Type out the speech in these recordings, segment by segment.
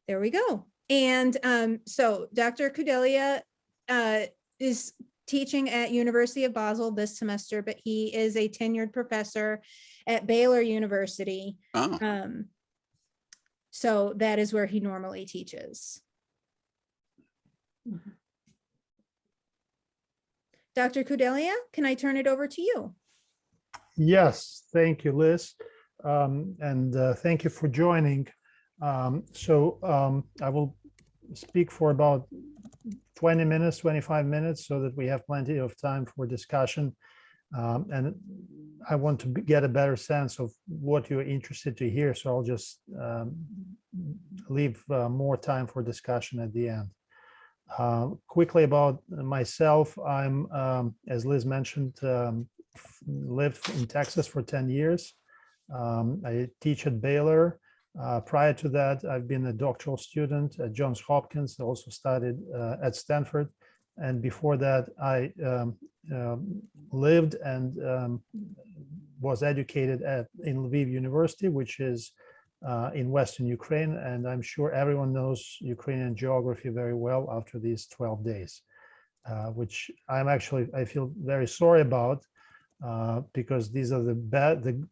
There we go. And so Dr. Kudelia is teaching at University of Basel this semester, but he is a tenured professor at Baylor University. Oh. So that is where he normally teaches. Dr. Kudelia, can I turn it over to you? Yes, thank you, Liz. And thank you for joining. I will speak for about 20 minutes, 25 minutes, so that we have plenty of time for discussion. And I want to get a better sense of what you're interested to hear. So I'll just leave more time for discussion at the end. Quickly about myself, I'm, as Liz mentioned, lived in Texas for 10 years. I teach at Baylor. Prior to that, I've been a doctoral student at Johns Hopkins, also studied at Stanford. And before that, I lived and was educated in Lviv University, which is in Western Ukraine. And I'm sure everyone knows Ukrainian geography very well after these 12 days, which I feel very sorry about. Because these are the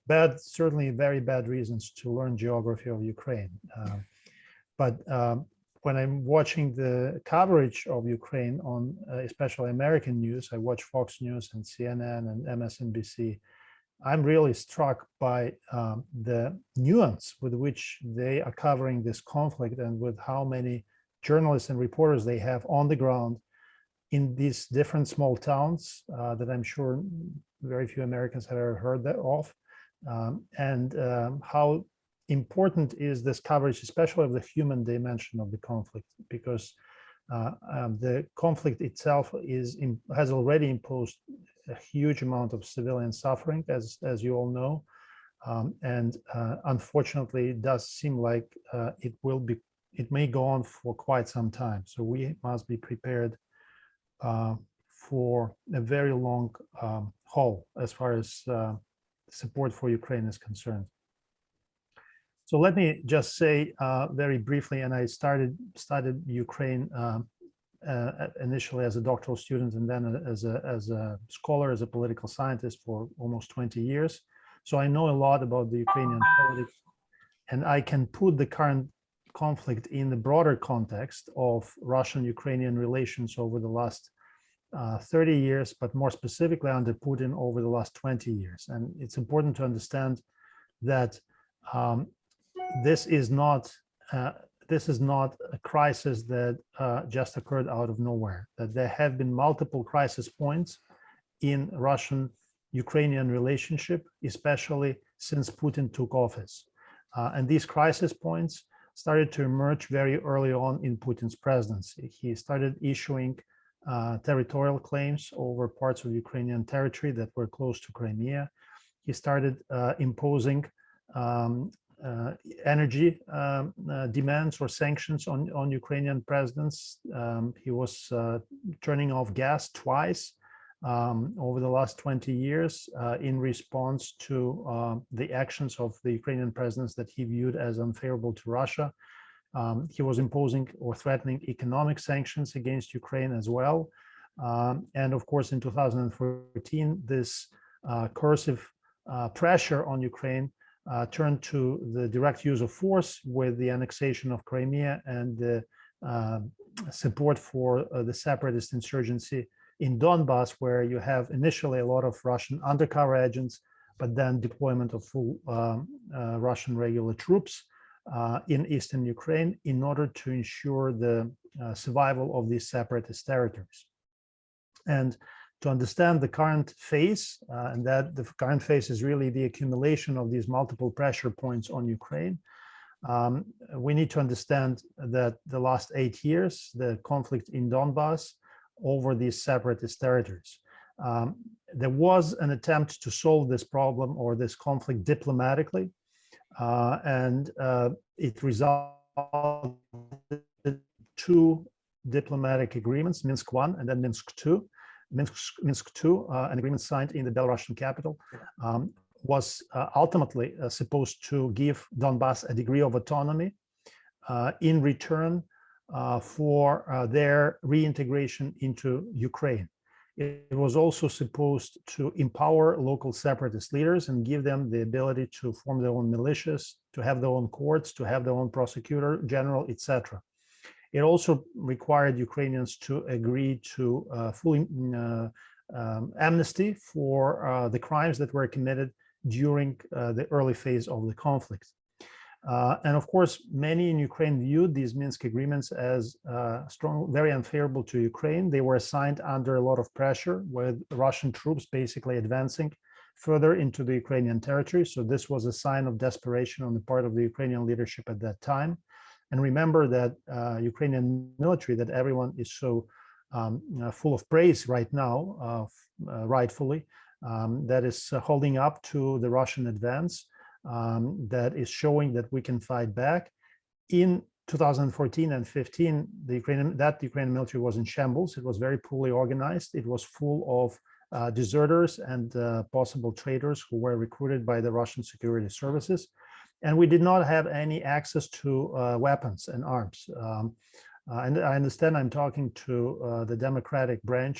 bad, certainly very bad reasons to learn geography of Ukraine. But when I'm watching the coverage of Ukraine on especially American news, I watch Fox News and CNN and MSNBC, I'm really struck by the nuance with which they are covering this conflict and with how many journalists and reporters they have on the ground in these different small towns that I'm sure very few Americans have ever heard of, and how important is this coverage, especially of the human dimension of the conflict, because the conflict itself has already imposed a huge amount of civilian suffering, as you all know, and unfortunately, it does seem like it may go on for quite some time. So we must be prepared for a very long haul as far as support for Ukraine is concerned. So let me just say very briefly, and I studied Ukraine initially as a doctoral student and then as a scholar, as a political scientist for almost 20 years. So I know a lot about the Ukrainian politics, and I can put the current conflict in the broader context of Russian-Ukrainian relations over the last 30 years, but more specifically under Putin over the last 20 years. And it's important to understand that this is not a crisis that just occurred out of nowhere, that there have been multiple crisis points in Russian-Ukrainian relationship, especially since Putin took office. And these crisis points started to emerge very early on in Putin's presidency. He started issuing territorial claims over parts of Ukrainian territory that were close to Crimea. He started imposing energy demands or sanctions on Ukrainian presidents. He was turning off gas twice over the last 20 years in response to the actions of the Ukrainian presidents that he viewed as unfavorable to Russia. He was imposing or threatening economic sanctions against Ukraine as well. And of course, in 2014, this coercive pressure on Ukraine turned to the direct use of force with the annexation of Crimea and the support for the separatist insurgency in Donbass, where you have initially a lot of Russian undercover agents, but then deployment of full Russian regular troops in eastern Ukraine in order to ensure the survival of these separatist territories. And to understand the current phase, and that the current phase is really the accumulation of these multiple pressure points on Ukraine, we need to understand that the last 8 years, the conflict in Donbass over these separatist territories. There was an attempt to solve this problem or this conflict diplomatically, and it resulted in 2 diplomatic agreements, Minsk I and then Minsk II. Minsk II, an agreement signed in the Belarusian capital, was ultimately supposed to give Donbass a degree of autonomy in return for their reintegration into Ukraine. It was also supposed to empower local separatist leaders and give them the ability to form their own militias, to have their own courts, to have their own prosecutor general, etc. It also required Ukrainians to agree to full amnesty for the crimes that were committed during the early phase of the conflict. And of course, many in Ukraine viewed these Minsk agreements as strong, very unfavorable to Ukraine. They were signed under a lot of pressure, with Russian troops basically advancing further into the Ukrainian territory. So this was a sign of desperation on the part of the Ukrainian leadership at that time. And remember that Ukrainian military, that everyone is so full of praise right now, rightfully, that is holding up to the Russian advance. That is showing that we can fight back. In 2014 and 15, the Ukrainian military was in shambles. It was very poorly organized. It was full of deserters and possible traitors who were recruited by the Russian security services. And we did not have any access to weapons and arms. And I understand I'm talking to the Democratic branch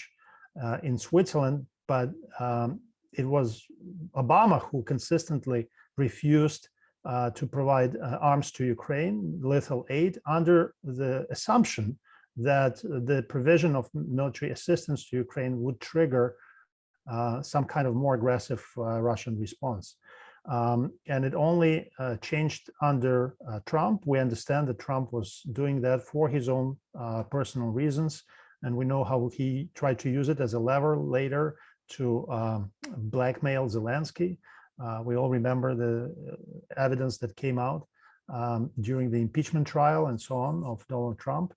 in Switzerland, but it was Obama who consistently refused to provide arms to Ukraine, lethal aid, under the assumption that the provision of military assistance to Ukraine would trigger some kind of more aggressive Russian response. And it only changed under Trump. We understand that Trump was doing that for his own personal reasons, and we know how he tried to use it as a lever later to blackmail Zelensky. We all remember the evidence that came out during the impeachment trial and so on of Donald Trump.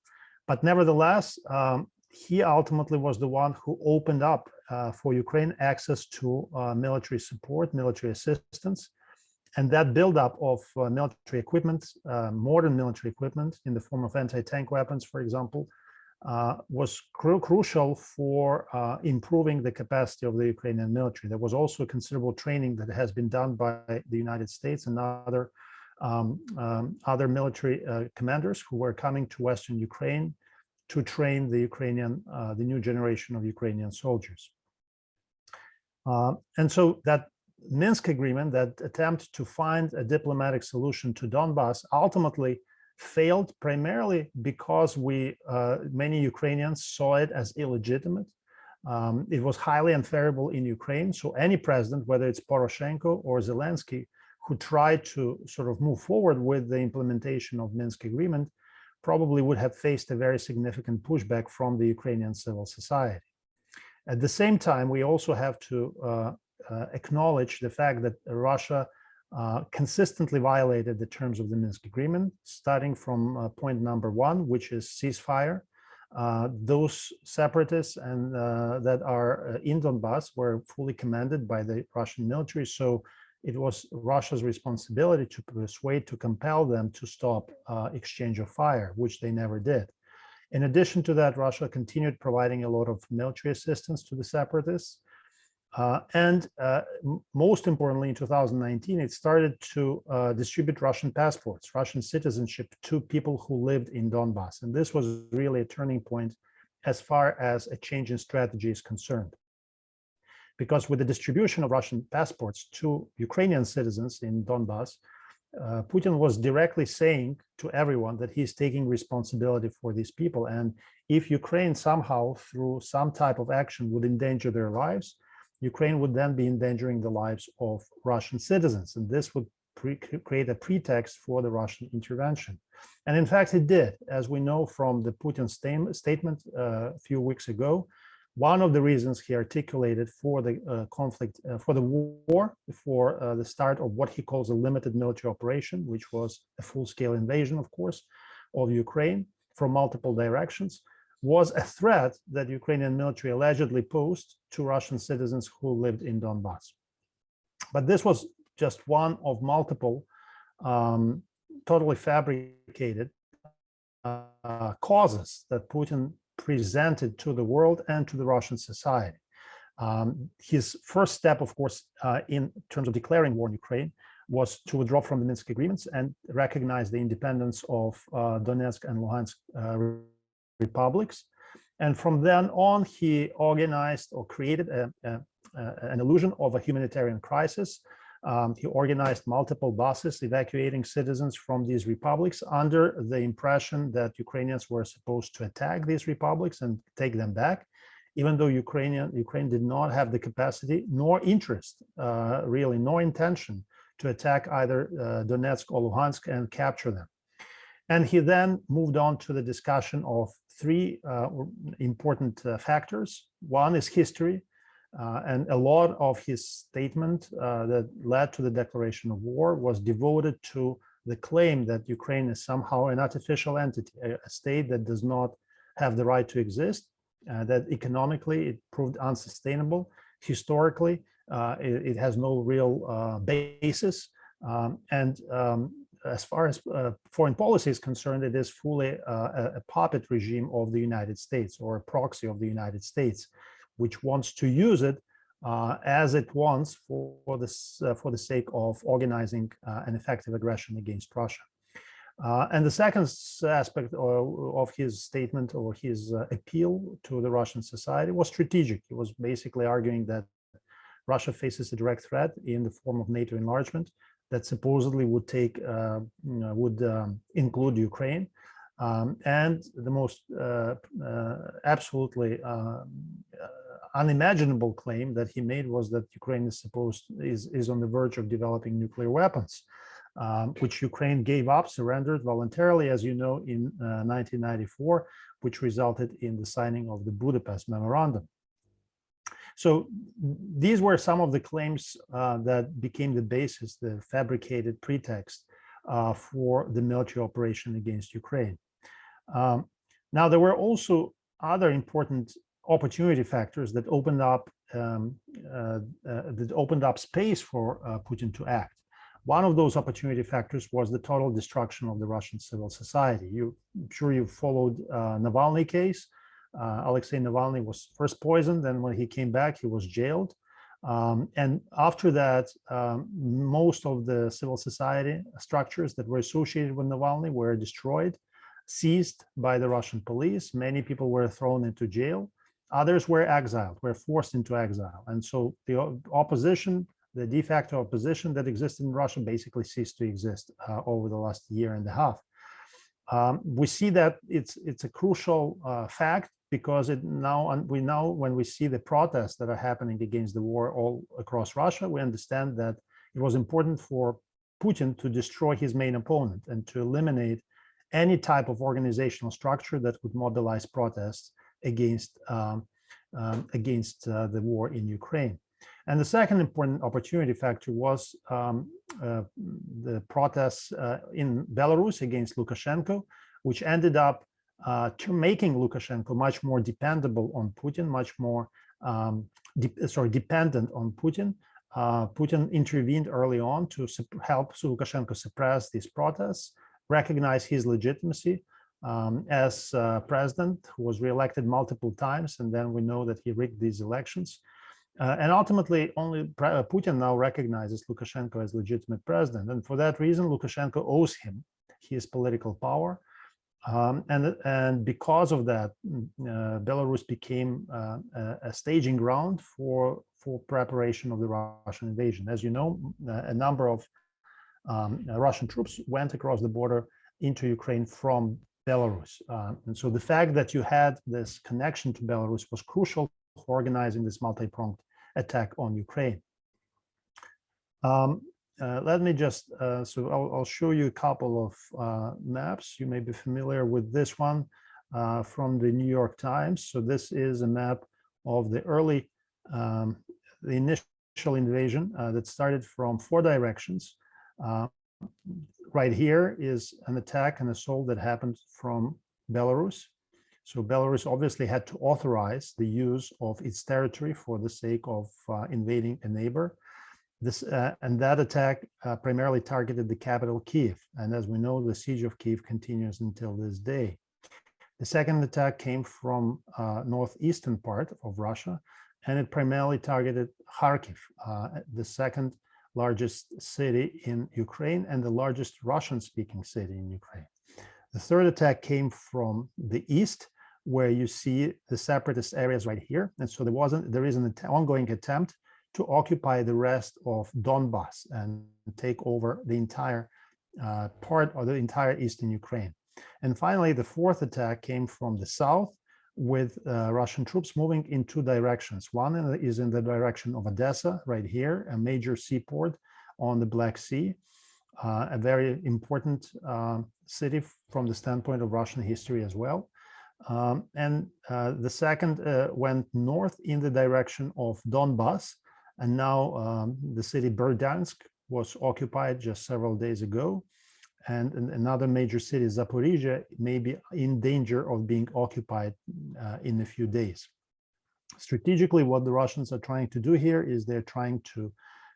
But nevertheless, he ultimately was the one who opened up for Ukraine access to military support, military assistance. And that buildup of military equipment, modern military equipment in the form of anti-tank weapons, for example, was crucial for improving the capacity of the Ukrainian military. There was also considerable training that has been done by the United States and other military commanders who were coming to Western Ukraine to train the new generation of Ukrainian soldiers. And so that Minsk agreement, that attempt to find a diplomatic solution to Donbass, ultimately failed primarily because many Ukrainians saw it as illegitimate. It was highly unfavorable in Ukraine. So any president, whether it's Poroshenko or Zelensky, who tried to sort of move forward with the implementation of Minsk agreement, probably would have faced a very significant pushback from the Ukrainian civil society. At the same time, we also have to acknowledge the fact that Russia consistently violated the terms of the Minsk agreement, starting from point number one, which is ceasefire. Those separatists and that are in Donbass were fully commanded by the Russian military, so it was Russia's responsibility to persuade, to compel them to stop exchange of fire, which they never did. In addition to that, Russia continued providing a lot of military assistance to the separatists. And most importantly, in 2019, it started to distribute Russian passports, Russian citizenship to people who lived in Donbass. And this was really a turning point as far as a change in strategy is concerned. Because with the distribution of Russian passports to Ukrainian citizens in Donbass, Putin was directly saying to everyone that he's taking responsibility for these people. And if Ukraine somehow, through some type of action, would endanger their lives, Ukraine would then be endangering the lives of Russian citizens. And this would create a pretext for the Russian intervention. And in fact, it did. As we know from the Putin statement a few weeks ago, one of the reasons he articulated for the conflict, for the war, for the start of what he calls a limited military operation, which was a full-scale invasion, of course, of Ukraine from multiple directions, was a threat that Ukrainian military allegedly posed to Russian citizens who lived in Donbass. But this was just one of multiple totally fabricated causes that Putin presented to the world and to the Russian society. His first step, of course, in terms of declaring war in Ukraine, was to withdraw from the Minsk agreements and recognize the independence of Donetsk and Luhansk republics. And from then on, he organized or created an illusion of a humanitarian crisis. He organized multiple buses evacuating citizens from these republics under the impression that Ukrainians were supposed to attack these republics and take them back, even though Ukraine did not have the capacity nor interest, really, nor intention to attack either Donetsk or Luhansk and capture them. And he then moved on to the discussion of three important factors. One is history, and a lot of his statement that led to the declaration of war was devoted to the claim that Ukraine is somehow an artificial entity, a state that does not have the right to exist, that economically it proved unsustainable. Historically, it has no real basis. As far as foreign policy is concerned, it is fully a puppet regime of the United States, or a proxy of the United States, which wants to use it as it wants for the sake of organizing an effective aggression against Russia. And the second aspect of his statement, or his appeal to the Russian society, was strategic. He was basically arguing that Russia faces a direct threat in the form of NATO enlargement that supposedly would include Ukraine. And the most absolutely unimaginable claim that he made was that Ukraine is on the verge of developing nuclear weapons, which Ukraine gave up, surrendered voluntarily, as you know, in 1994, which resulted in the signing of the Budapest Memorandum. So these were some of the claims that became the basis, the fabricated pretext for the military operation against Ukraine. Now, there were also other important opportunity factors that opened up space for Putin to act. One of those opportunity factors was the total destruction of the Russian civil society. I'm sure you followed Navalny case. Alexei Navalny was first poisoned, and when he came back, he was jailed. And after that, most of the civil society structures that were associated with Navalny were destroyed, seized by the Russian police. Many people were thrown into jail. Others were exiled, were forced into exile. And so the opposition, the de facto opposition that existed in Russia, basically ceased to exist over the last year and a half. We see that it's a crucial fact, because when we see the protests that are happening against the war all across Russia, we understand that it was important for Putin to destroy his main opponent and to eliminate any type of organizational structure that would mobilize protests against the war in Ukraine. And the second important opportunity factor was the protests in Belarus against Lukashenko, which ended up making Lukashenko much more dependable on Putin, much more dependent on Putin. Putin intervened early on to help Lukashenko suppress these protests, recognize his legitimacy as president, who was reelected multiple times, and then we know that he rigged these elections. And ultimately, only Putin now recognizes Lukashenko as legitimate president. And for that reason, Lukashenko owes him his political power. And because of that, Belarus became a staging ground for preparation of the Russian invasion. As you know, a number of Russian troops went across the border into Ukraine from Belarus. And so the fact that you had this connection to Belarus was crucial for organizing this multi-pronged attack on Ukraine. Let me just, I'll show you a couple of maps. You may be familiar with this one from the New York Times. So this is a map of the the initial invasion that started from 4 directions. Right here is an attack and assault that happened from Belarus. So Belarus obviously had to authorize the use of its territory for the sake of invading a neighbor. And that attack primarily targeted the capital, Kyiv. And as we know, the siege of Kyiv continues until this day. The second attack came from northeastern part of Russia, and it primarily targeted Kharkiv. The second largest city in Ukraine and the largest Russian-speaking city in Ukraine. The third attack came from the east, where you see the separatist areas right here. And so there is an ongoing attempt to occupy the rest of Donbas and take over the entire part of the entire eastern Ukraine. And finally, the fourth attack came from the south, with Russian troops moving in two directions. One is in the direction of Odessa, right here, a major seaport on the Black Sea, a very important city from the standpoint of Russian history as well. And the second went north in the direction of Donbas, and now the city Berdyansk was occupied just several days ago. And another major city, Zaporizhia, may be in danger of being occupied in a few days. Strategically, what the Russians are trying to do here is they're trying to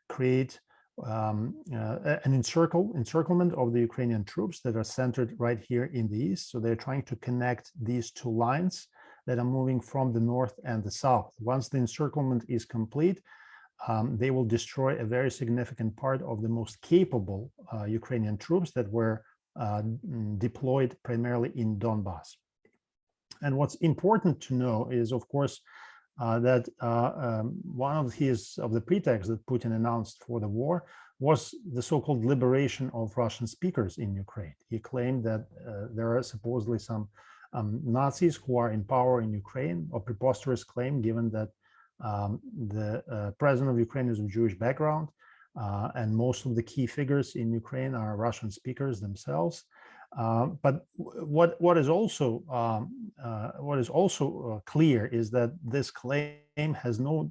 create an encirclement of the Ukrainian troops that are centered right here in the east. So they're trying to connect these two lines that are moving from the north and the south. Once the encirclement is complete, they will destroy a very significant part of the most capable Ukrainian troops that were deployed primarily in Donbas. And what's important to know is, of course, that one of the pretexts that Putin announced for the war was the so-called liberation of Russian speakers in Ukraine. He claimed that there are supposedly some Nazis who are in power in Ukraine, a preposterous claim given that the president of Ukraine is of Jewish background, and most of the key figures in Ukraine are Russian speakers themselves. But what is also clear is that this claim has no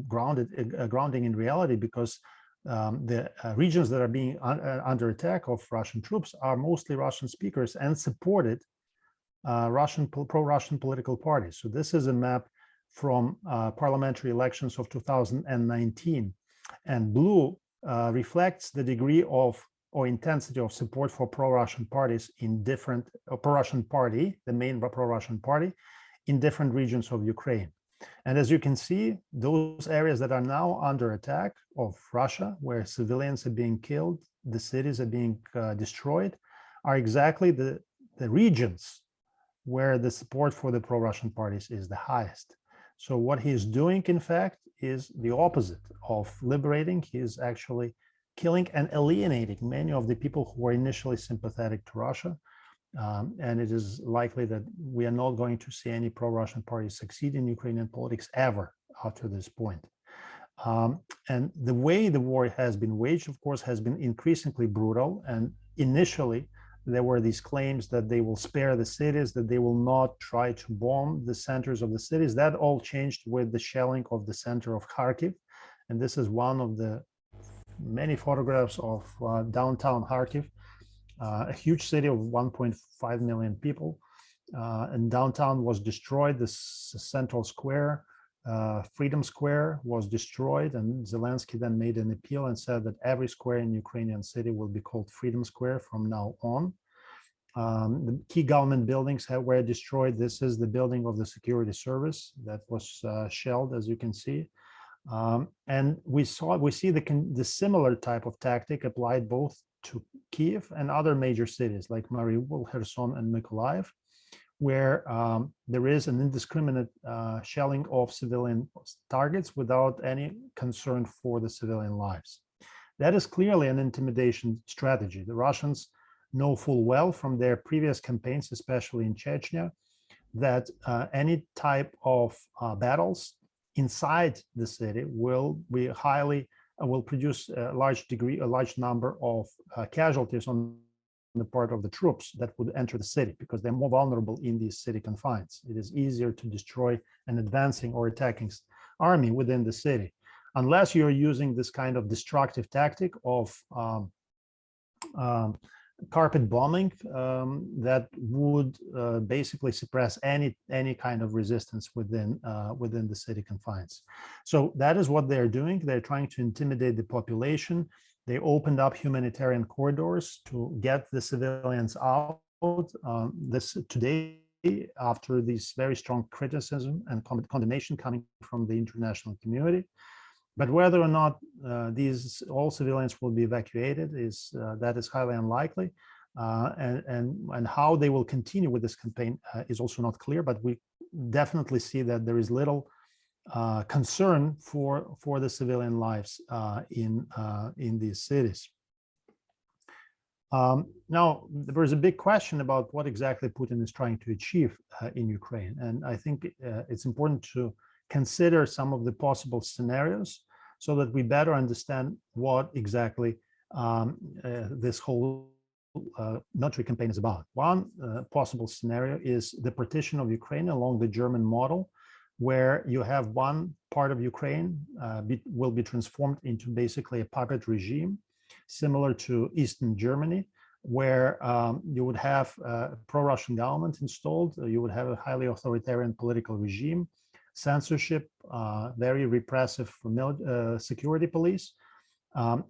grounding in reality, because the regions that are being under attack of Russian troops are mostly Russian speakers and supported pro-Russian political parties. So this is a map from parliamentary elections of 2019, and blue reflects the degree of or intensity of support for pro-Russian parties in different pro-Russian party, the main pro-Russian party, in different regions of Ukraine. And as you can see, those areas that are now under attack of Russia, where civilians are being killed, the cities are being destroyed, are exactly the regions where the support for the pro-Russian parties is the highest. So what he's doing, in fact, is the opposite of liberating. He is actually killing and alienating many of the people who were initially sympathetic to Russia. And it is likely that we are not going to see any pro-Russian parties succeed in Ukrainian politics ever after this point. And the way the war has been waged, of course, has been increasingly brutal. And initially, there were these claims that they will spare the cities, that they will not try to bomb the centers of the cities. That all changed with the shelling of the center of Kharkiv. And this is one of the many photographs of downtown Kharkiv, a huge city of 1.5 million people. And downtown was destroyed. The central square, Freedom Square, was destroyed. And Zelensky then made an appeal and said that every square in Ukrainian city will be called Freedom Square from now on. The key government buildings were destroyed. This is the building of the security service that was shelled, as you can see. And we see the similar type of tactic applied both to Kiev and other major cities like Mariupol, Kherson, and Mykolaiv, where there is an indiscriminate shelling of civilian targets without any concern for the civilian lives. That is clearly an intimidation strategy. The Russians know full well from their previous campaigns, especially in Chechnya, that any type of battles inside the city will produce a large number of casualties on the part of the troops that would enter the city, because they're more vulnerable in these city confines. It is easier to destroy an advancing or attacking army within the city, unless you're using this kind of destructive tactic of carpet bombing that would basically suppress any kind of resistance within the city confines. So that is what they're doing. They're trying to intimidate the population. They opened up humanitarian corridors to get the civilians out. This today, after this very strong criticism and condemnation coming from the international community. But whether or not these all civilians will be evacuated that is highly unlikely, and how they will continue with this campaign is also not clear. But we definitely see that there is little concern for the civilian lives in these cities. Now, there is a big question about what exactly Putin is trying to achieve in Ukraine, and I think it's important to consider some of the possible scenarios so that we better understand what exactly this whole military campaign is about. One possible scenario is the partition of Ukraine along the German model, where you have one part of Ukraine will be transformed into basically a puppet regime, similar to Eastern Germany, where you would have a pro-Russian government installed, you would have a highly authoritarian political regime, censorship, very repressive security police.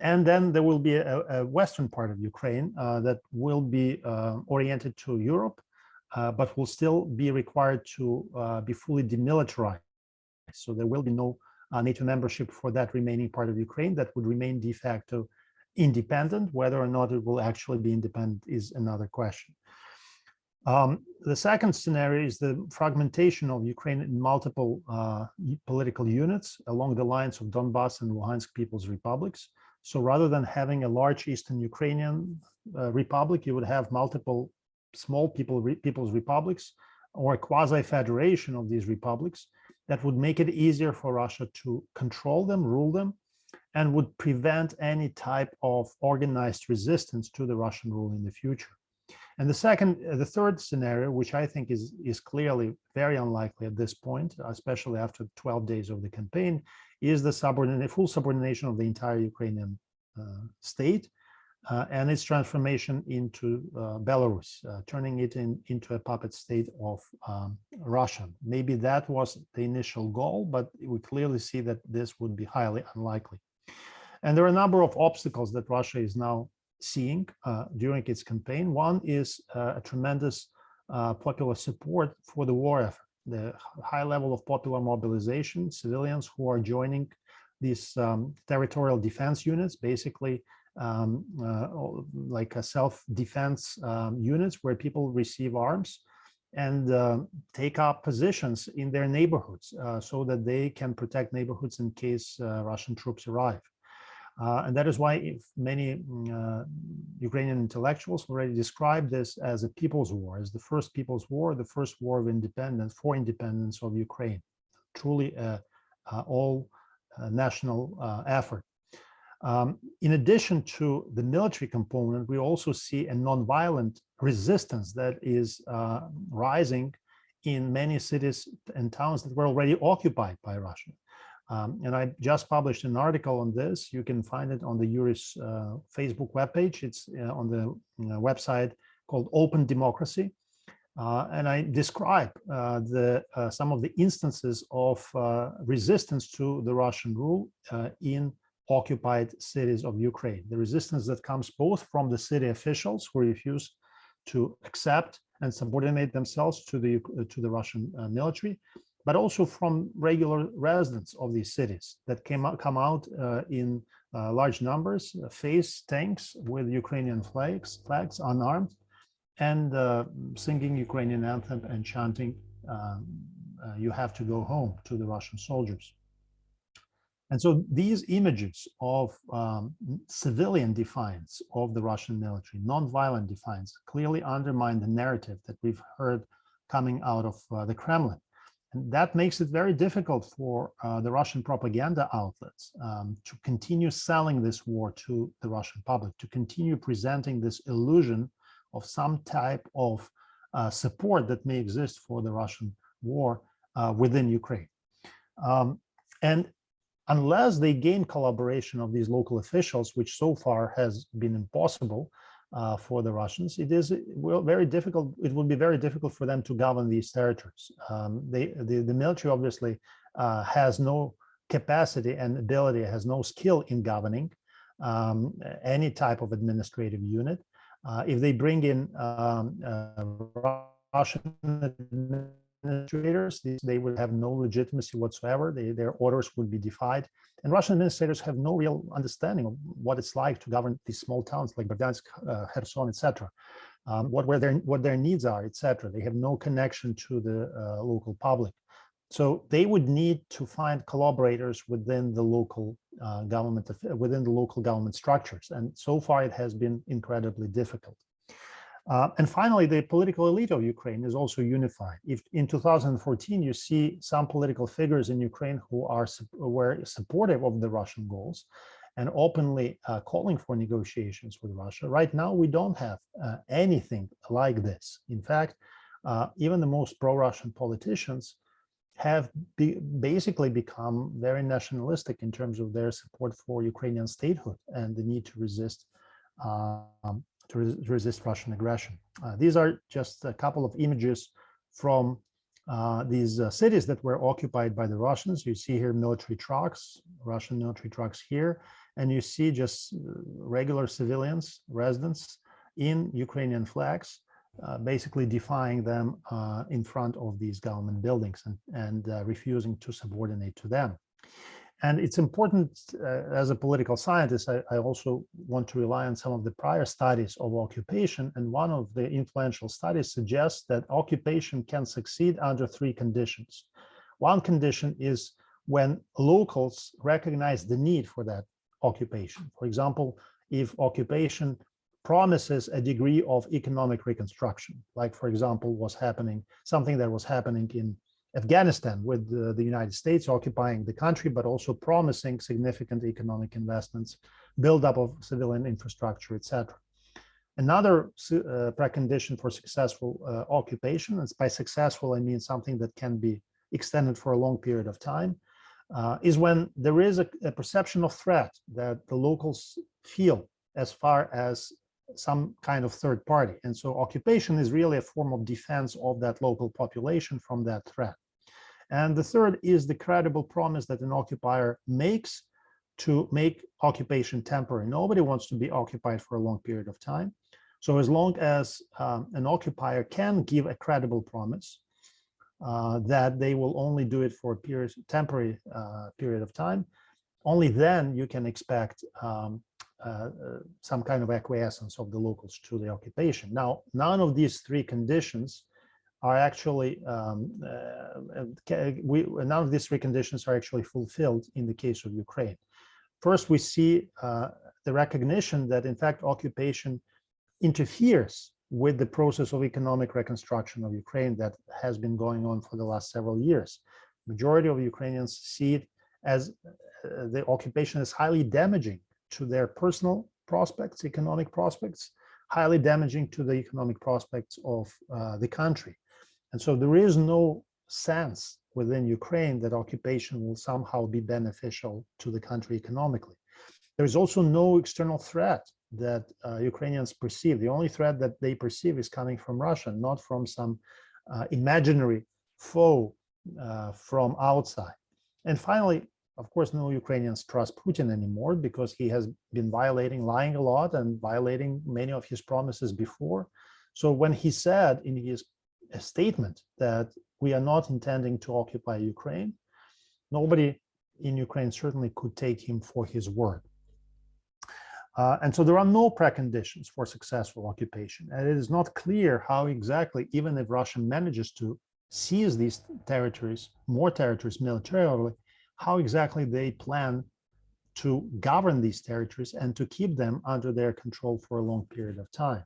And then there will be a western part of Ukraine that will be oriented to Europe, but will still be required to be fully demilitarized. So there will be no NATO membership for that remaining part of Ukraine. That would remain de facto independent. Whether or not it will actually be independent is another question. The second scenario is the fragmentation of Ukraine in multiple political units along the lines of Donbass and Luhansk People's Republics. So rather than having a large Eastern Ukrainian republic, you would have multiple small people's republics, or a quasi-federation of these republics that would make it easier for Russia to control them, rule them, and would prevent any type of organized resistance to the Russian rule in the future. And the third scenario, which I think is clearly very unlikely at this point, especially after 12 days of the campaign, is the full subordination of the entire Ukrainian state and its transformation into Belarus, turning it into a puppet state of Russia. Maybe that was the initial goal, but we clearly see that this would be highly unlikely. And there are a number of obstacles that Russia is now seeing during its campaign. One is a tremendous popular support for the war effort, the high level of popular mobilization, civilians who are joining these territorial defense units, basically like a self-defense units where people receive arms and take up positions in their neighborhoods so that they can protect neighborhoods in case Russian troops arrive. And that is why many Ukrainian intellectuals already describe this as a people's war, as the first people's war, the first war of independence, for independence of Ukraine, truly all national effort. In addition to the military component, we also see a nonviolent resistance that is rising in many cities and towns that were already occupied by Russia. And I just published an article on this. You can find it on the URI's Facebook webpage. It's on the website called Open Democracy. And I describe some of the instances of resistance to the Russian rule in occupied cities of Ukraine. The resistance that comes both from the city officials who refuse to accept and subordinate themselves to the Russian military, but also from regular residents of these cities that come out in large numbers, face tanks with Ukrainian flags unarmed, and singing Ukrainian anthem and chanting, "You have to go home," to the Russian soldiers. And so these images of civilian defiance of the Russian military, nonviolent defiance, clearly undermine the narrative that we've heard coming out of the Kremlin. And that makes it very difficult for the Russian propaganda outlets to continue selling this war to the Russian public, to continue presenting this illusion of some type of support that may exist for the Russian war within Ukraine. And unless they gain collaboration of these local officials, which so far has been impossible for the Russians, it will be very difficult for them to govern these territories. The military obviously has no capacity and ability, has no skill in governing any type of administrative unit. If they bring in Russian administrators. They would have no legitimacy whatsoever. Their orders would be defied. And Russian administrators have no real understanding of what it's like to govern these small towns like Berdyansk, Kherson, etc. What their needs are, etc. They have no connection to the local public. So they would need to find collaborators within the local government structures. And so far it has been incredibly difficult. And finally, the political elite of Ukraine is also unified. If in 2014 you see some political figures in Ukraine who were supportive of the Russian goals and openly calling for negotiations with Russia, right now we don't have anything like this. In fact, even the most pro-Russian politicians have basically become very nationalistic in terms of their support for Ukrainian statehood and the need to resist Russian aggression. These are just a couple of images from these cities that were occupied by the Russians. You see here military trucks, Russian military trucks here, and you see just regular civilians, residents in Ukrainian flags, basically defying them in front of these government buildings and refusing to subordinate to them. And it's important, as a political scientist, I also want to rely on some of the prior studies of occupation. And one of the influential studies suggests that occupation can succeed under three conditions. One condition is when locals recognize the need for that occupation. For example, if occupation promises a degree of economic reconstruction, like, for example, something that was happening in Afghanistan with the United States occupying the country, but also promising significant economic investments, build-up of civilian infrastructure, etc. Another precondition for successful occupation, and by successful I mean something that can be extended for a long period of time, is when there is a perception of threat that the locals feel as far as some kind of third party. And so occupation is really a form of defense of that local population from that threat. And the third is the credible promise that an occupier makes to make occupation temporary. Nobody wants to be occupied for a long period of time. So as long as an occupier can give a credible promise that they will only do it for a temporary period of time, only then you can expect some kind of acquiescence of the locals to the occupation. Now, none of these three conditions are actually fulfilled in the case of Ukraine. First, we see the recognition that, in fact, occupation interferes with the process of economic reconstruction of Ukraine that has been going on for the last several years. Majority of Ukrainians see it as the occupation is highly damaging to their personal prospects, economic prospects, highly damaging to the economic prospects of the country. And so there is no sense within Ukraine that occupation will somehow be beneficial to the country economically. There is also no external threat that Ukrainians perceive. The only threat that they perceive is coming from Russia, not from some imaginary foe from outside. And finally, of course, no Ukrainians trust Putin anymore because he has been lying a lot and violating many of his promises before. So when he said in his statement that we are not intending to occupy Ukraine, nobody in Ukraine certainly could take him for his word. And so there are no preconditions for successful occupation. And it is not clear how exactly, even if Russia manages to seize these territories, more territories militarily, how exactly they plan to govern these territories and to keep them under their control for a long period of time.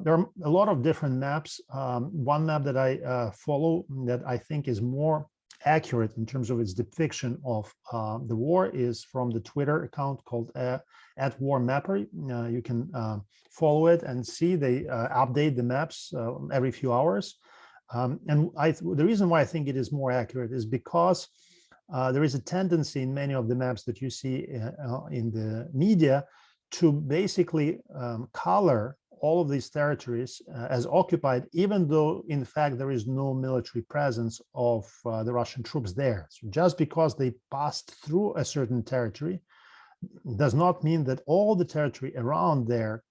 There are a lot of different maps. One map that I follow that I think is more accurate in terms of its depiction of the war is from the Twitter account called @WarMapper. You can follow it and see they update the maps every few hours. And the reason why I think it is more accurate is because there is a tendency in many of the maps that you see in the media to basically color all of these territories as occupied, even though in fact there is no military presence of the Russian troops there. So just because they passed through a certain territory does not mean that all the territory around there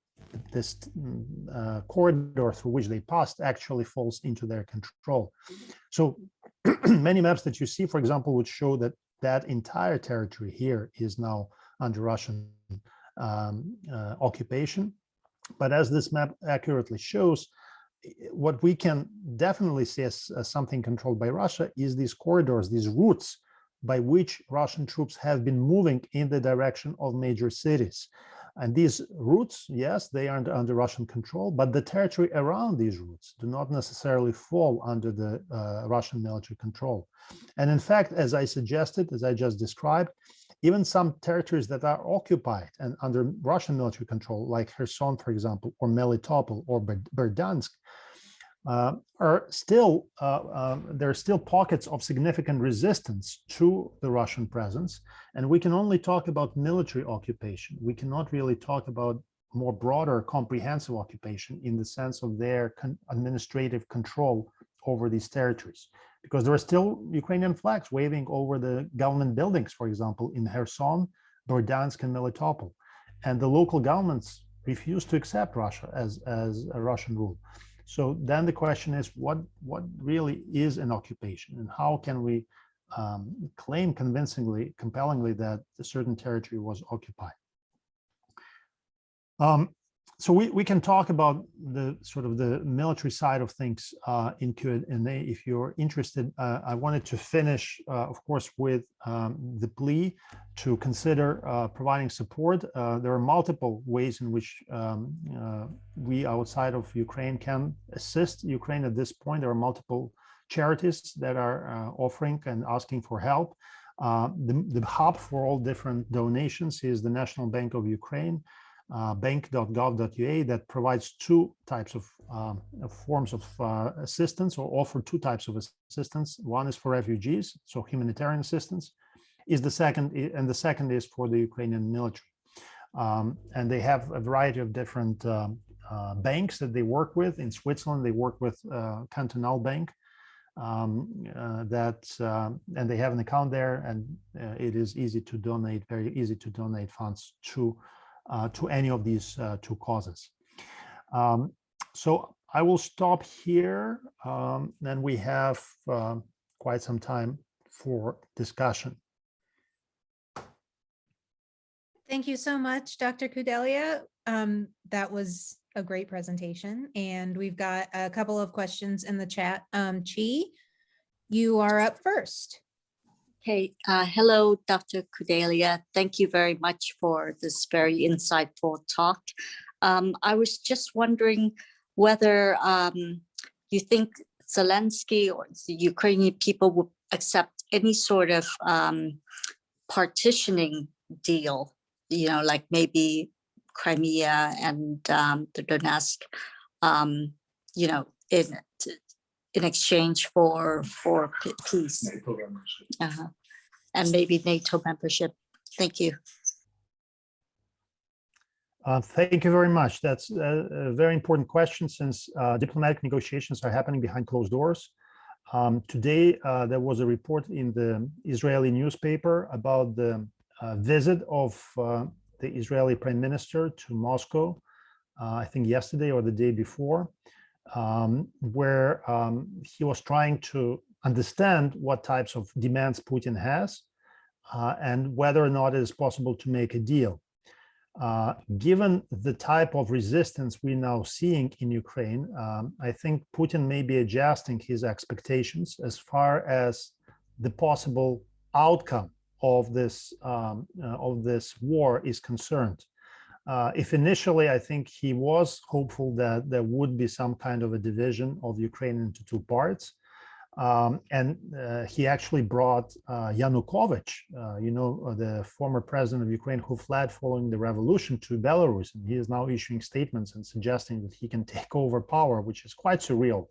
this corridor through which they passed actually falls into their control. So many maps that you see, for example, would show that that entire territory here is now under Russian occupation. But as this map accurately shows, what we can definitely see as something controlled by Russia is these corridors, these routes by which Russian troops have been moving in the direction of major cities. And these routes, yes, they are under Russian control, but the territory around these routes do not necessarily fall under the Russian military control. And in fact, as I suggested, as I just described, even some territories that are occupied and under Russian military control, like Kherson, for example, or Melitopol or Berdyansk, are still there are still pockets of significant resistance to the Russian presence, and we can only talk about military occupation. We cannot really talk about more broader, comprehensive occupation in the sense of their administrative control over these territories, because there are still Ukrainian flags waving over the government buildings, for example, in Kherson, Berdyansk, and Melitopol, and the local governments refuse to accept Russia as a Russian rule. So then the question is, what really is an occupation, and how can we claim convincingly, compellingly that a certain territory was occupied? So we can talk about the sort of the military side of things in Q&A if you're interested. I wanted to finish, of course, with the plea to consider providing support. There are multiple ways in which we outside of Ukraine can assist Ukraine at this point. There are multiple charities that are offering and asking for help. The hub for all different donations is the National Bank of Ukraine, bank.gov.ua, that provides two types of forms of assistance, or offer two types of assistance. One is for refugees, so humanitarian assistance is the second, and the second is for the Ukrainian military. And they have a variety of different banks that they work with. In Switzerland, they work with Cantonal Bank, and they have an account there, and it is easy to donate, very easy to donate funds to any of these two causes. So I will stop here, and we have quite some time for discussion. Thank you so much, Dr. Kudelia. That was a great presentation, and we've got a couple of questions in the chat. Chi, you are up first. Okay, hello, Dr. Kudelia. Thank you very much for this very insightful talk. I was just wondering whether you think Zelensky or the Ukrainian people would accept any sort of partitioning deal, you know, like maybe Crimea and the Donetsk, you know, in exchange for peace. And maybe NATO membership. Thank you. Thank you very much. That's a very important question, since diplomatic negotiations are happening behind closed doors. Today, there was a report in the Israeli newspaper about the visit of the Israeli Prime Minister to Moscow, I think yesterday or the day before, where he was trying to understand what types of demands Putin has and whether or not it is possible to make a deal. Given the type of resistance we're now seeing in Ukraine, I think Putin may be adjusting his expectations as far as the possible outcome of this war is concerned. If initially I think he was hopeful that there would be some kind of a division of Ukraine into two parts, and he actually brought Yanukovych, you know, the former president of Ukraine who fled following the revolution, to Belarus, and he is now issuing statements and suggesting that he can take over power, which is quite surreal,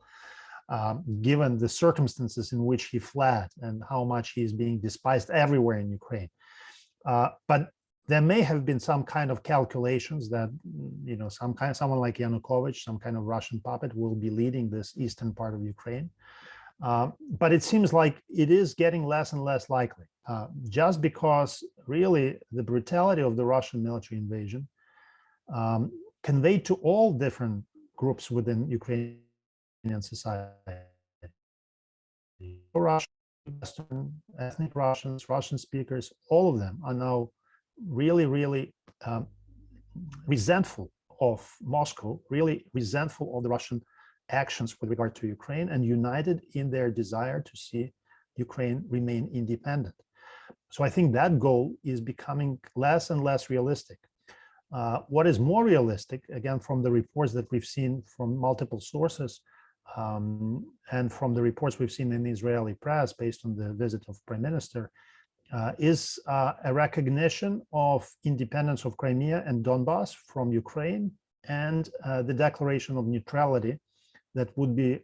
given the circumstances in which he fled and how much he is being despised everywhere in Ukraine. But there may have been some kind of calculations that, you know, someone like Yanukovych, some kind of Russian puppet, will be leading this eastern part of Ukraine. But it seems like it is getting less and less likely, just because really the brutality of the Russian military invasion conveyed to all different groups within Ukrainian society. Russian, Western, ethnic Russians, Russian speakers, all of them are now really resentful of Moscow, really resentful of the Russian actions with regard to Ukraine, and united in their desire to see Ukraine remain independent. So I think that goal is becoming less and less realistic. What is more realistic, again, from the reports that we've seen from multiple sources, and from the reports we've seen in the Israeli press based on the visit of Prime Minister, is a recognition of independence of Crimea and Donbass from Ukraine, and the declaration of neutrality that would be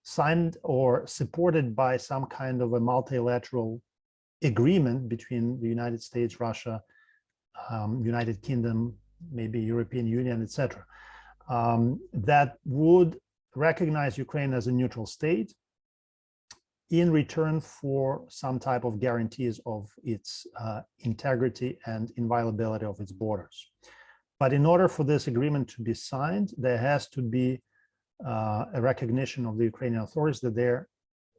signed or supported by some kind of a multilateral agreement between the United States, Russia, United Kingdom, maybe European Union, etc., that would recognize Ukraine as a neutral state in return for some type of guarantees of its integrity and inviolability of its borders. But in order for this agreement to be signed, there has to be a recognition of the Ukrainian authorities that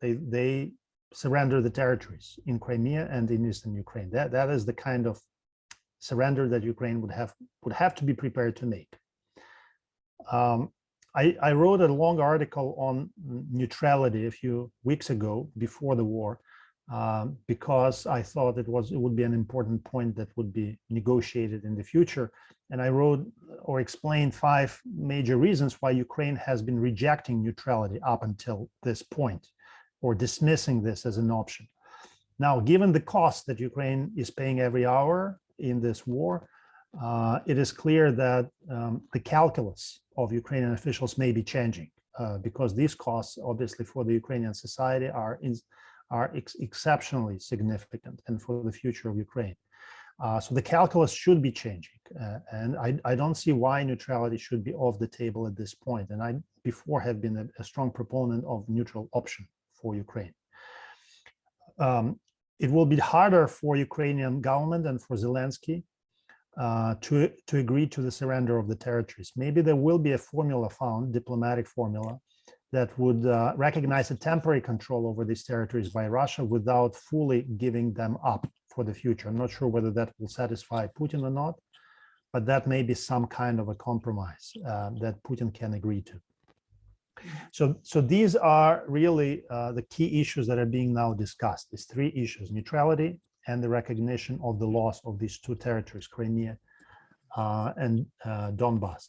they surrender the territories in Crimea and in eastern Ukraine. That is the kind of surrender that Ukraine would have to be prepared to make. I wrote a long article on neutrality a few weeks ago before the war, because I thought it would be an important point that would be negotiated in the future. And I wrote or explained 5 major reasons why Ukraine has been rejecting neutrality up until this point, or dismissing this as an option. Now, given the cost that Ukraine is paying every hour in this war, it is clear that the calculus of Ukrainian officials may be changing, because these costs, obviously, for the Ukrainian society are exceptionally significant, and for the future of Ukraine. So the calculus should be changing, and I don't see why neutrality should be off the table at this point. And I before have been a strong proponent of neutral option for Ukraine. It will be harder for Ukrainian government and for Zelensky to agree to the surrender of the territories. Maybe there will be a formula found, diplomatic formula, that would recognize a temporary control over these territories by Russia without fully giving them up for the future. I'm not sure whether that will satisfy Putin or not, but that may be some kind of a compromise that Putin can agree to. So these are really the key issues that are being now discussed. These 3 issues: neutrality and the recognition of the loss of these 2 territories, Crimea and Donbass.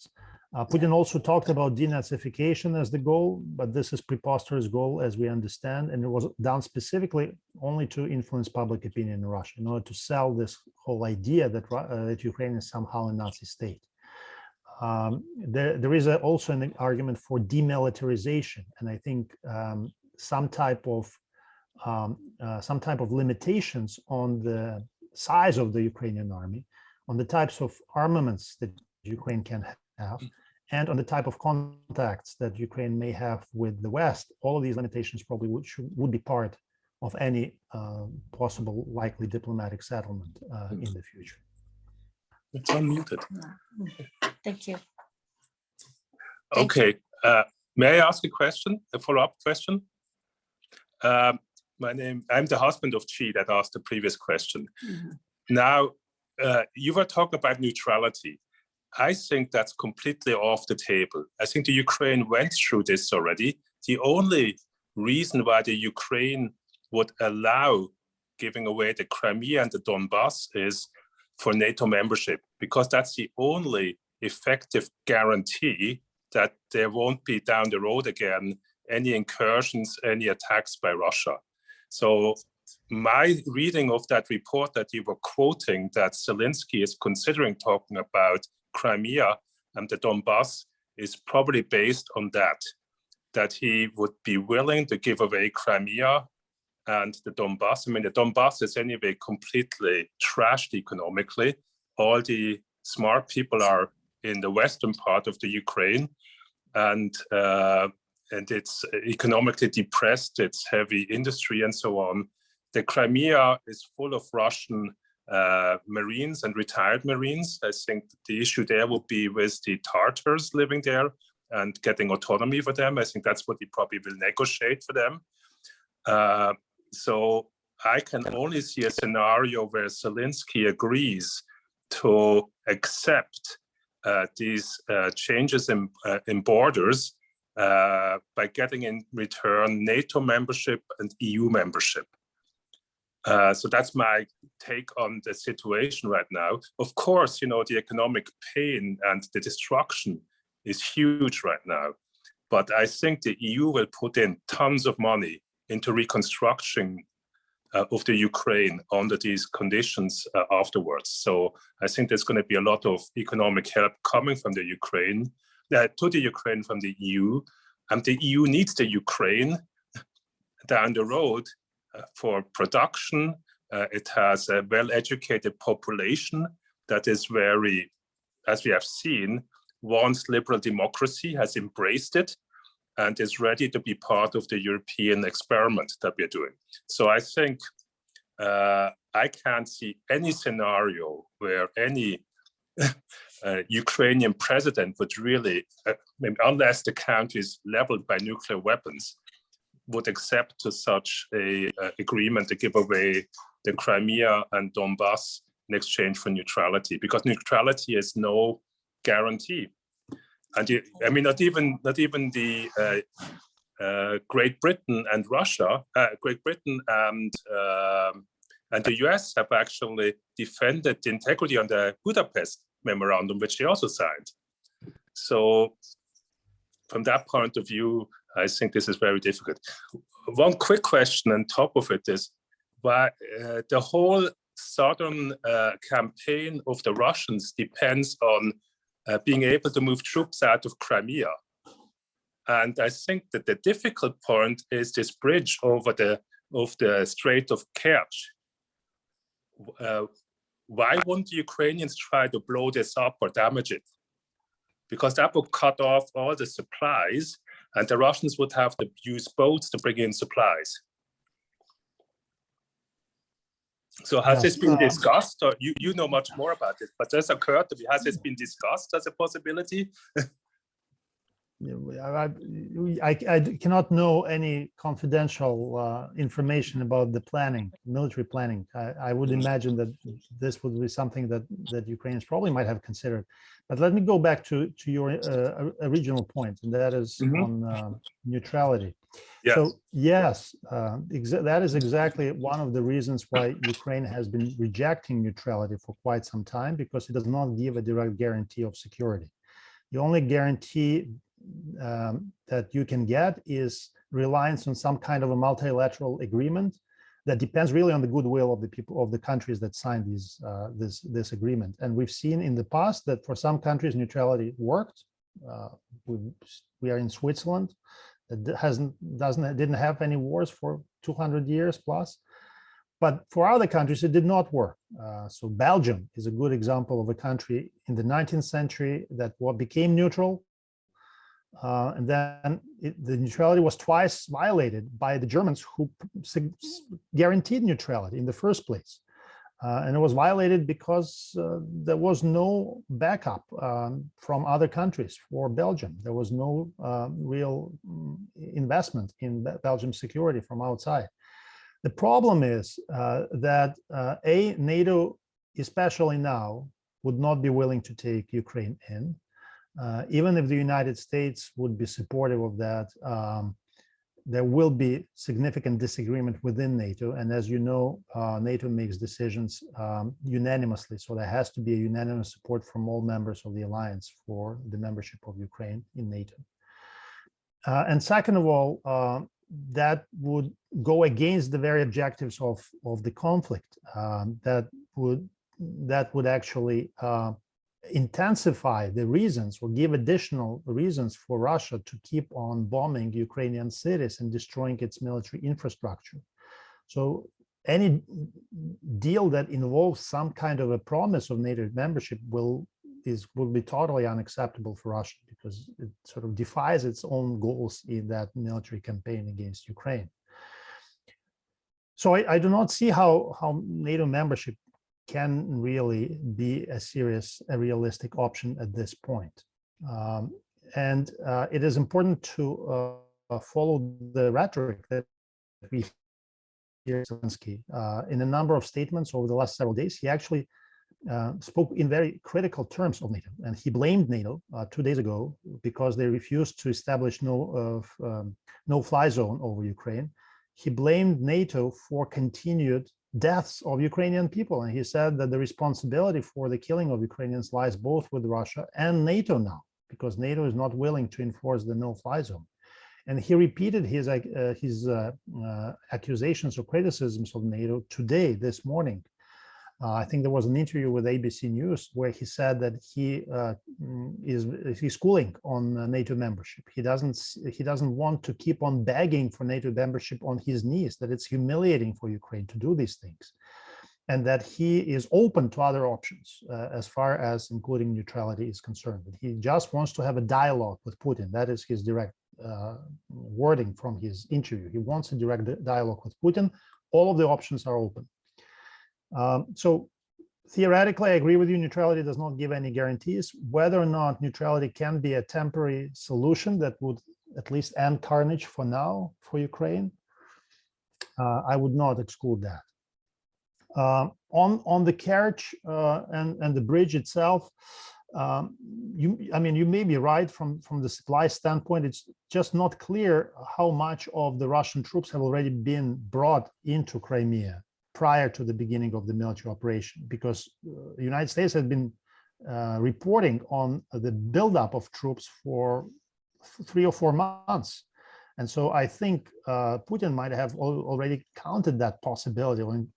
Putin also talked about denazification as the goal, but this is preposterous goal, as we understand, and it was done specifically only to influence public opinion in Russia, in order to sell this whole idea that Ukraine is somehow a Nazi state. There is also an argument for demilitarization, and I think some type of limitations on the size of the Ukrainian army, on the types of armaments that Ukraine can have, and on the type of contacts that Ukraine may have with the West. All of these limitations probably would be part of any possible likely diplomatic settlement in the future. It's unmuted. Thank you. Okay. May I ask a question, a follow-up question? I'm the husband of G that asked the previous question. Mhm. Now, you were talking about neutrality. I think that's completely off the table. I think the Ukraine went through this already. The only reason why the Ukraine would allow giving away the Crimea and the Donbass is for NATO membership, because that's the only effective guarantee that there won't be down the road again any incursions, any attacks by Russia. So my reading of that report that you were quoting, that Zelensky is considering talking about Crimea and the Donbass, is probably based on that he would be willing to give away Crimea and the Donbass. I mean, the Donbass is anyway completely trashed economically. All the smart people are in the western part of the Ukraine, and it's economically depressed. It's heavy industry and so on. The Crimea is full of Russian Marines and retired Marines. I think the issue there will be with the Tartars living there and getting autonomy for them. I think that's what he probably will negotiate for them. So I can only see a scenario where Zelensky agrees to accept these changes in borders by getting in return NATO membership and EU membership. So that's my take on the situation right now. Of course, you know, the economic pain and the destruction is huge right now. But I think the EU will put in tons of money into reconstruction of the Ukraine under these conditions afterwards. So I think there's going to be a lot of economic help coming from the Ukraine, to the Ukraine from the EU. And the EU needs the Ukraine down the road for production. It has a well-educated population that is very, as we have seen, wants liberal democracy, has embraced it, and is ready to be part of the European experiment that we're doing. So I think I can't see any scenario where any Ukrainian president would really, unless the country is leveled by nuclear weapons, would accept to such a agreement to give away the Crimea and Donbass in exchange for neutrality, because neutrality is no guarantee. And I mean, not even the Great Britain and Russia, Great Britain and the US have actually defended the integrity on the Budapest Memorandum, which they also signed. So from that point of view, I think this is very difficult. One quick question on top of it is, why the whole southern campaign of the Russians depends on being able to move troops out of Crimea. And I think that the difficult point is this bridge over the Strait of Kerch. Why won't the Ukrainians try to blow this up or damage it? Because that would cut off all the supplies, and the Russians would have to use boats to bring in supplies. So has this been discussed, or you know much more about it, but this occurred to me, has this been discussed as a possibility? I cannot know any confidential information about the planning, military planning. I would imagine that this would be something that Ukrainians probably might have considered. But let me go back to your original point, and that is on neutrality. Yes. So yes, that is exactly one of the reasons why Ukraine has been rejecting neutrality for quite some time, because it does not give a direct guarantee of security. The only guarantee that you can get is reliance on some kind of a multilateral agreement that depends really on the goodwill of the people of the countries that signed this agreement. And we've seen in the past that for some countries neutrality worked. We are in Switzerland that didn't have any wars for 200 years plus. But for other countries, it did not work. So Belgium is a good example of a country in the 19th century that became neutral. And then the neutrality was twice violated by the Germans, who guaranteed neutrality in the first place. And it was violated because there was no backup from other countries for Belgium. There was no real investment in Belgium's security from outside. The problem is that NATO, especially now, would not be willing to take Ukraine in. Even if the United States would be supportive of that, there will be significant disagreement within NATO. And as you know, NATO makes decisions unanimously. So there has to be a unanimous support from all members of the alliance for the membership of Ukraine in NATO. And second of all, that would go against the very objectives of the conflict. That would actually intensify the reasons or give additional reasons for Russia to keep on bombing Ukrainian cities and destroying its military infrastructure. So any deal that involves some kind of a promise of NATO membership will be totally unacceptable for Russia, because it sort of defies its own goals in that military campaign against Ukraine. So I do not see how NATO membership can really be a realistic option at this point. And it is important to follow the rhetoric that we hear Zelensky. In a number of statements over the last several days, he actually spoke in very critical terms of NATO, and he blamed NATO 2 days ago because they refused to establish no-fly zone over Ukraine. He blamed NATO for continued deaths of Ukrainian people, and he said that the responsibility for the killing of Ukrainians lies both with Russia and NATO now, because NATO is not willing to enforce the no-fly zone. And he repeated his accusations or criticisms of NATO today, this morning. I think there was an interview with ABC News where he said that he's schooling on NATO membership. He doesn't want to keep on begging for NATO membership on his knees, that it's humiliating for Ukraine to do these things, and that he is open to other options as far as including neutrality is concerned. But he just wants to have a dialogue with Putin. That is his direct wording from his interview. He wants a direct dialogue with Putin. All of the options are open. So theoretically, I agree with you, neutrality does not give any guarantees. Whether or not neutrality can be a temporary solution that would at least end carnage for now for Ukraine, I would not exclude that. On the carriage and the bridge itself, you may be right from the supply standpoint. It's just not clear how much of the Russian troops have already been brought into Crimea prior to the beginning of the military operation, because the United States had been reporting on the buildup of troops for 3 or 4 months. And so I think Putin might have already counted that possibility or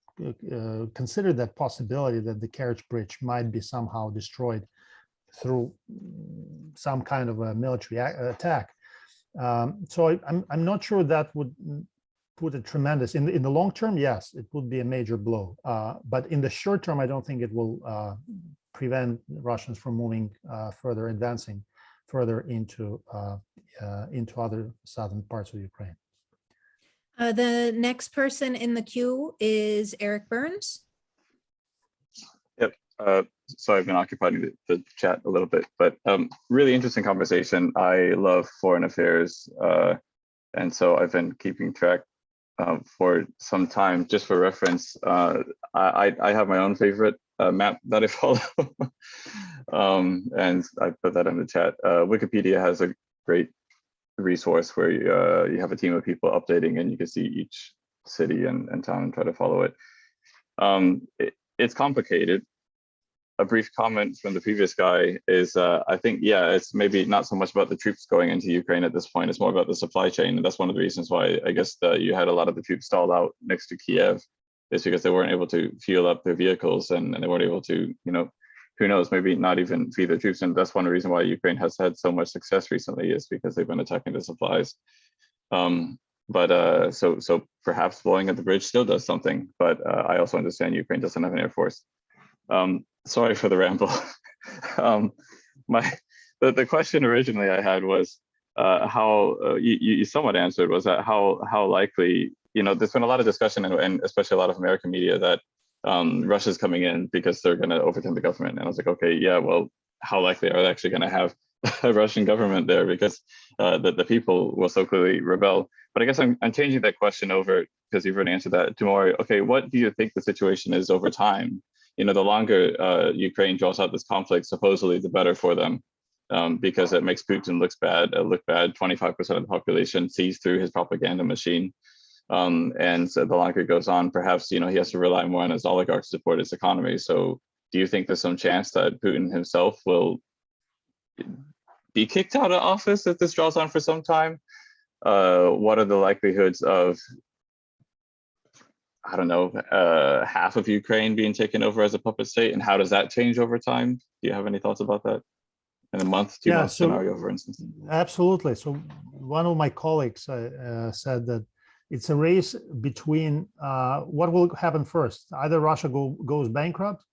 considered that possibility that the carriage bridge might be somehow destroyed through some kind of a military attack. So I'm not sure that would put a tremendous, in the long term, yes, it would be a major blow. But in the short term, I don't think it will prevent Russians from moving advancing further into other southern parts of Ukraine. The next person in the queue is Eric Burns. Yep. So I've been occupying the chat a little bit, but really interesting conversation. I love foreign affairs, and so I've been keeping track for some time. Just for reference, I have my own favorite map that I follow, and I put that in the chat. Wikipedia has a great resource where you have a team of people updating, and you can see each city and town and try to follow it. It's complicated. A brief comment from the previous guy is, I think, yeah, it's maybe not so much about the troops going into Ukraine at this point. It's more about the supply chain. And that's one of the reasons why I guess you had a lot of the troops stalled out next to Kiev, is because they weren't able to fuel up their vehicles, and they weren't able to, who knows, maybe not even feed the troops. And that's one reason why Ukraine has had so much success recently, is because they've been attacking the supplies. So perhaps blowing at the bridge still does something, but I also understand Ukraine doesn't have an air force. Sorry for the ramble. The question originally I had was how you somewhat answered, was that how likely, there's been a lot of discussion and especially a lot of American media that Russia's coming in because they're going to overturn the government. And I was like, okay, yeah, well, how likely are they actually going to have a Russian government there, because the people will so clearly rebel? But I guess I'm changing that question over, because you've already answered that, to more, okay, what do you think the situation is over time? The longer Ukraine draws out this conflict, supposedly the better for them, because it makes Putin look bad. 25% of the population sees through his propaganda machine. And so the longer it goes on, perhaps, he has to rely more on his oligarchs to support his economy. So do you think there's some chance that Putin himself will be kicked out of office if this draws on for some time? What are the likelihoods of, I don't know, half of Ukraine being taken over as a puppet state, and how does that change over time? Do you have any thoughts about that? In a month, 2 month scenario, for instance? Absolutely. So one of my colleagues said that it's a race between what will happen first. Either Russia goes bankrupt,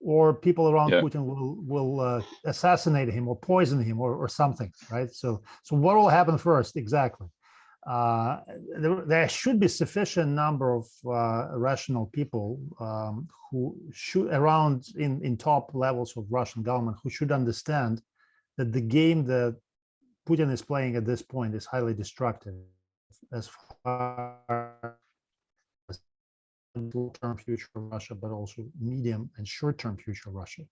or people around Putin will assassinate him or poison him or something, right? So what will happen first exactly? there should be sufficient number of rational people who should around in top levels of Russian government who should understand that the game that Putin is playing at this point is highly destructive as far as long-term future of Russia, but also medium and short-term future of Russia.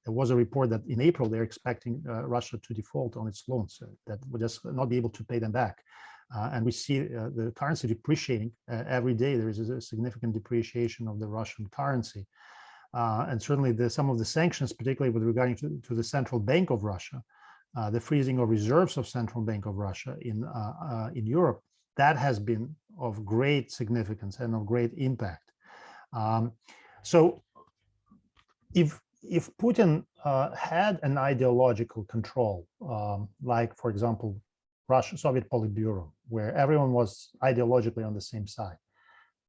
There was a report that in April they're expecting Russia to default on its loans, that would just not be able to pay them back. And we see the currency depreciating every day. There is a significant depreciation of the Russian currency. And certainly some of the sanctions, particularly with regard to the Central Bank of Russia, the freezing of reserves of Central Bank of Russia in Europe, that has been of great significance and of great impact. So if Putin had an ideological control, like, for example, Russian Soviet Politburo, where everyone was ideologically on the same side,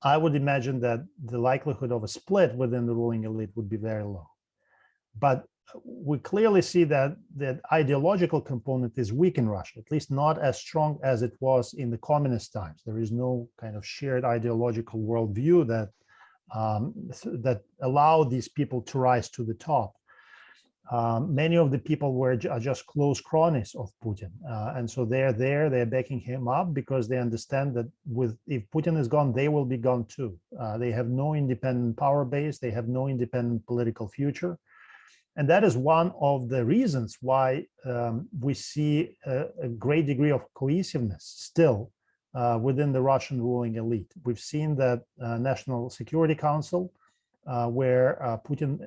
I would imagine that the likelihood of a split within the ruling elite would be very low. But we clearly see that that ideological component is weak in Russia, at least not as strong as it was in the communist times. There is no kind of shared ideological worldview that that allowed these people to rise to the top. Many of the people are just close cronies of Putin, and so they're backing him up because they understand that if Putin is gone, they will be gone too. They have no independent power base, they have no independent political future. And that is one of the reasons why we see a great degree of cohesiveness still within the Russian ruling elite. We've seen that National Security Council, where Putin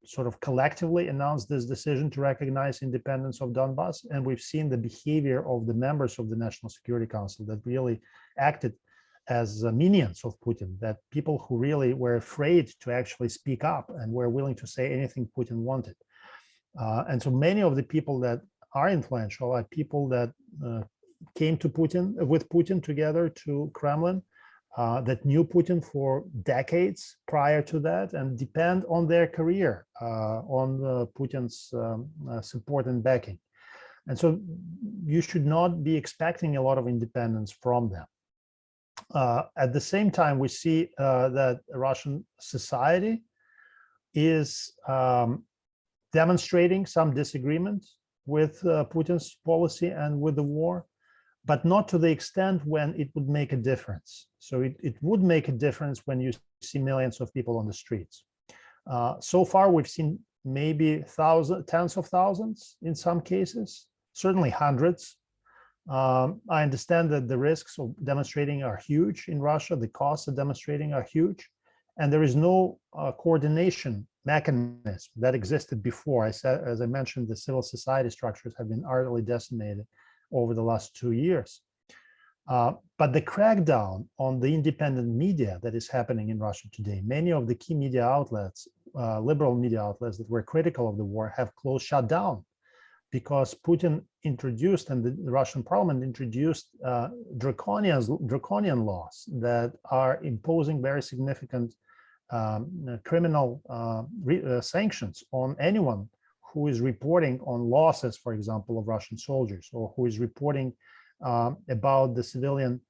sort of collectively announced this decision to recognize independence of Donbass, and we've seen the behavior of the members of the National Security Council that really acted as minions of Putin, that people who really were afraid to actually speak up and were willing to say anything Putin wanted. And so many of the people that are influential are people that came to Putin, with Putin together to Kremlin, that knew Putin for decades prior to that and depend on their career on Putin's support and backing. And so you should not be expecting a lot of independence from them. At the same time, we see that Russian society is demonstrating some disagreement with Putin's policy and with the war, but not to the extent when it would make a difference. So it would make a difference when you see millions of people on the streets. So far, we've seen maybe tens of thousands in some cases, certainly hundreds. I understand that the risks of demonstrating are huge in Russia. The costs of demonstrating are huge. And there is no coordination mechanism that existed before. As I mentioned, the civil society structures have been utterly decimated over the last 2 years. But the crackdown on the independent media that is happening in Russia today, many of the key media outlets, liberal media outlets that were critical of the war have shut down, because Putin introduced and the Russian parliament introduced draconian laws that are imposing very significant criminal sanctions on anyone who is reporting on losses, for example, of Russian soldiers, or who is reporting about the civilian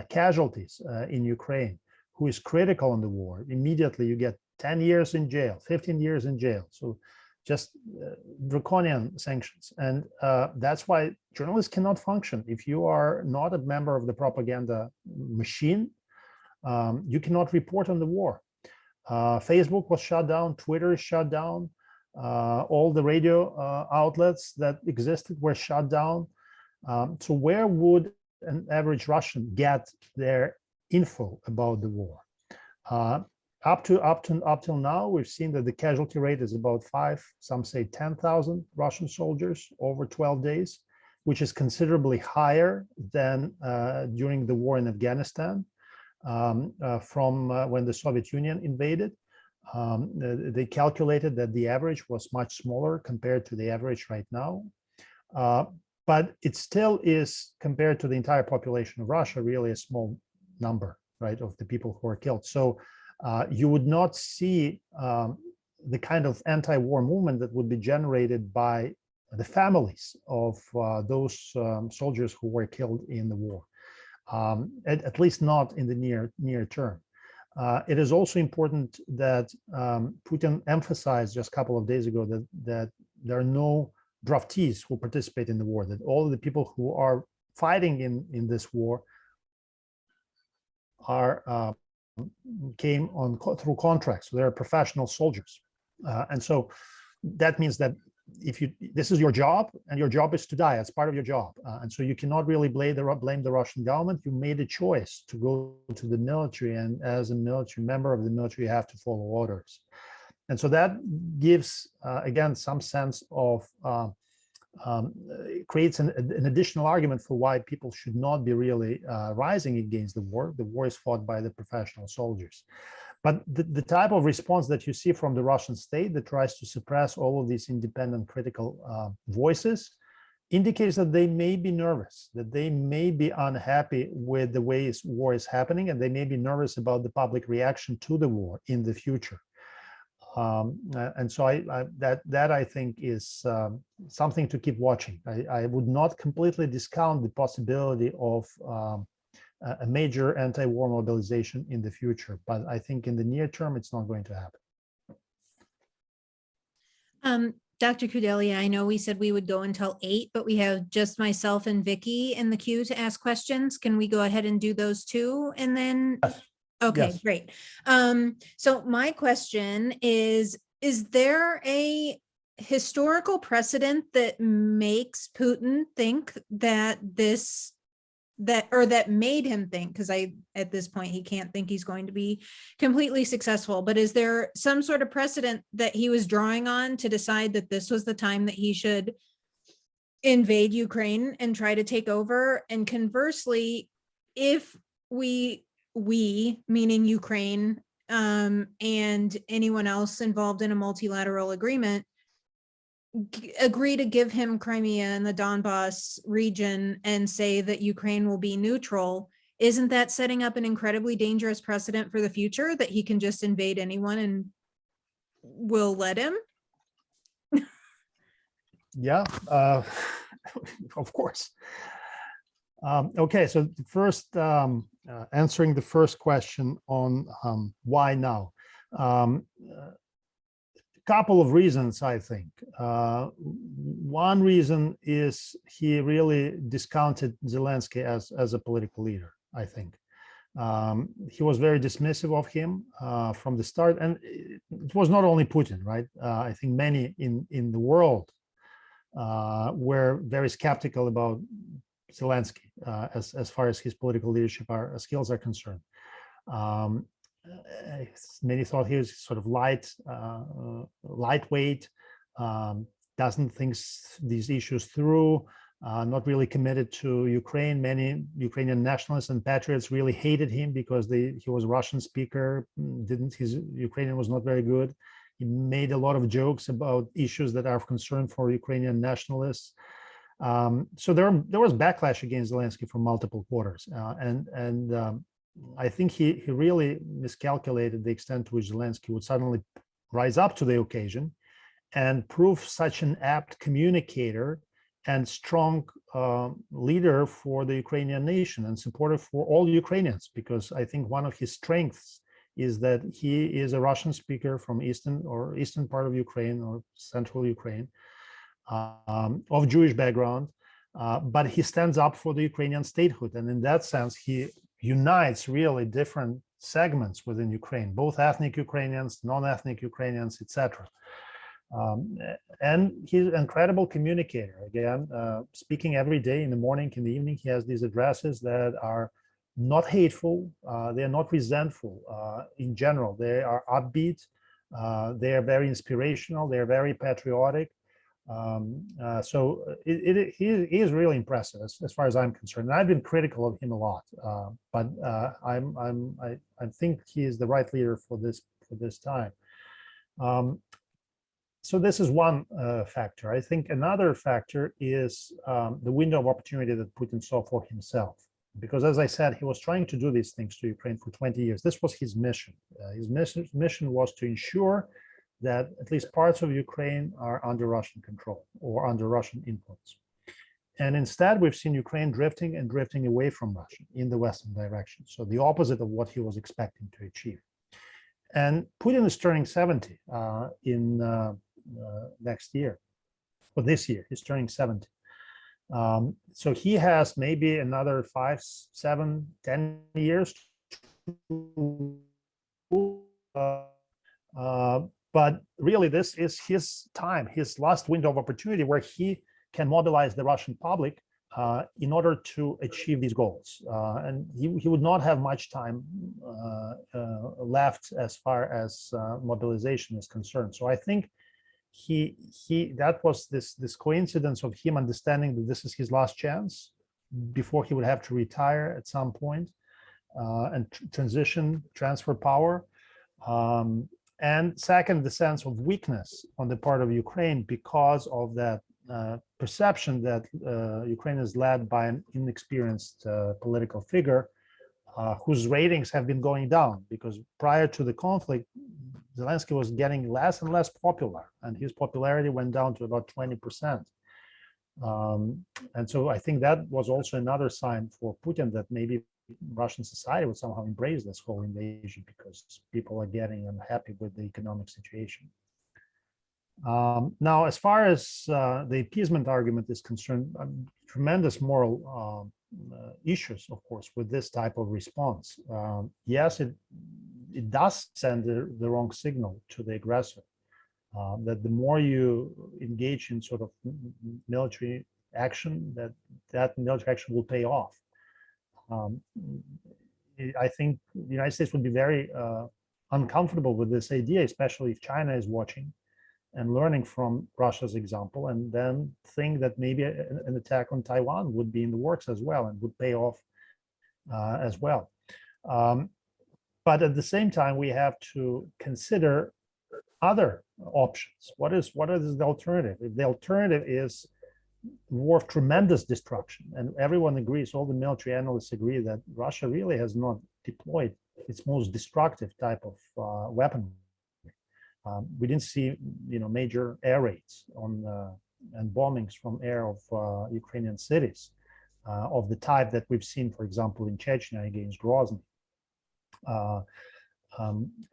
casualties in Ukraine, who is critical on the war. Immediately you get 10 years in jail, 15 years in jail. So just draconian sanctions. And that's why journalists cannot function. If you are not a member of the propaganda machine, you cannot report on the war. Facebook was shut down, Twitter is shut down, all the radio outlets that existed were shut down. So where would an average Russian get their info about the war? Up till now, we've seen that the casualty rate is about 5, some say 10,000 Russian soldiers over 12 days, which is considerably higher than during the war in Afghanistan from when the Soviet Union invaded. They calculated that the average was much smaller compared to the average right now. But it still is, compared to the entire population of Russia, really a small number, right, of the people who are killed. So you would not see the kind of anti-war movement that would be generated by the families of those soldiers who were killed in the war. at least not in the near term. It is also important that Putin emphasized just a couple of days ago that there are no draftees who participate in the war, that all of the people who are fighting in this war are came on through contracts. So they're professional soldiers. And so that means that if this is your job, and your job is to die, it's part of your job. And so you cannot really blame the Russian government. You made a choice to go to the military, and as a military member of the military, you have to follow orders. And so that gives, again, some sense of, creates an additional argument for why people should not be really rising against the war. The war is fought by the professional soldiers. But the type of response that you see from the Russian state that tries to suppress all of these independent critical voices indicates that they may be nervous, that they may be unhappy with the way war is happening, and they may be nervous about the public reaction to the war in the future. And so that I think is something to keep watching. I would not completely discount the possibility of a major anti-war mobilization in the future, but I think in the near term, it's not going to happen. Dr. Kudelia, I know we said we would go until 8, but we have just myself and Vicky in the queue to ask questions. Can we go ahead and do those too? And then, Yes. okay, Yes. great. So my question is there a historical precedent that makes Putin think that that made him think, because at this point he can't think he's going to be completely successful, but is there some sort of precedent that he was drawing on to decide that this was the time that he should invade Ukraine and try to take over? And conversely, if we meaning Ukraine and anyone else involved in a multilateral agreement, agree to give him Crimea and the Donbass region and say that Ukraine will be neutral, isn't that setting up an incredibly dangerous precedent for the future, that he can just invade anyone and we'll let him? Yeah, of course. Okay, so first, answering the first question on why now. Couple of reasons, I think. One reason is he really discounted Zelensky as a political leader, I think. He was very dismissive of him from the start, and it was not only Putin, right? I think many in the world were very skeptical about Zelensky as far as his political leadership skills are concerned. Many thought he was sort of lightweight, doesn't think these issues through, not really committed to Ukraine. Many Ukrainian nationalists and patriots really hated him because he was a Russian speaker. His Ukrainian was not very good. He made a lot of jokes about issues that are of concern for Ukrainian nationalists. So there was backlash against Zelensky from multiple quarters, and I think he really miscalculated the extent to which Zelensky would suddenly rise up to the occasion and prove such an apt communicator and strong leader for the Ukrainian nation and supporter for all Ukrainians, because I think one of his strengths is that he is a Russian speaker from eastern part of Ukraine or central Ukraine, of Jewish background, but he stands up for the Ukrainian statehood, and in that sense he unites really different segments within Ukraine, both ethnic Ukrainians, non-ethnic Ukrainians, etc. And he's an incredible communicator. Again, speaking every day in the morning, in the evening, he has these addresses that are not hateful, they are not resentful. In general, they are upbeat, they are very inspirational, they are very patriotic. So he is really impressive as far as I'm concerned. And I've been critical of him a lot, but I think he is the right leader for this time. So this is one factor. I think another factor is the window of opportunity that Putin saw for himself, because as I said, he was trying to do these things to Ukraine for 20 years. This was his mission. His mission was to ensure that at least parts of Ukraine are under Russian control or under Russian influence. And instead, we've seen Ukraine drifting and drifting away from Russia in the Western direction. So the opposite of what he was expecting to achieve. And Putin is turning 70 in next year, or this year, he's turning 70. So he has maybe another 5, 7, 10 years. But really, this is his time, his last window of opportunity where he can mobilize the Russian public in order to achieve these goals. And he would not have much time left as far as mobilization is concerned. So I think that was this coincidence of him understanding that this is his last chance before he would have to retire at some point and transfer power. And second, the sense of weakness on the part of Ukraine because of that perception that Ukraine is led by an inexperienced political figure whose ratings have been going down, because prior to the conflict, Zelensky was getting less and less popular, and his popularity went down to about 20%. And so I think that was also another sign for Putin that maybe Russian society would somehow embrace this whole invasion because people are getting unhappy with the economic situation. Now, as far as the appeasement argument is concerned, tremendous moral issues, of course, with this type of response. Yes, it does send the wrong signal to the aggressor, that the more you engage in sort of military action, that military action will pay off. I think the United States would be very uncomfortable with this idea, especially if China is watching and learning from Russia's example, and then think that maybe an attack on Taiwan would be in the works as well and would pay off as well. But at the same time, we have to consider other options. What is the alternative? If the alternative is war of tremendous destruction, and everyone agrees, all the military analysts agree that Russia really has not deployed its most destructive type of weapon. We didn't see, major air raids and bombings from air of Ukrainian cities of the type that we've seen, for example, in Chechnya against Grozny.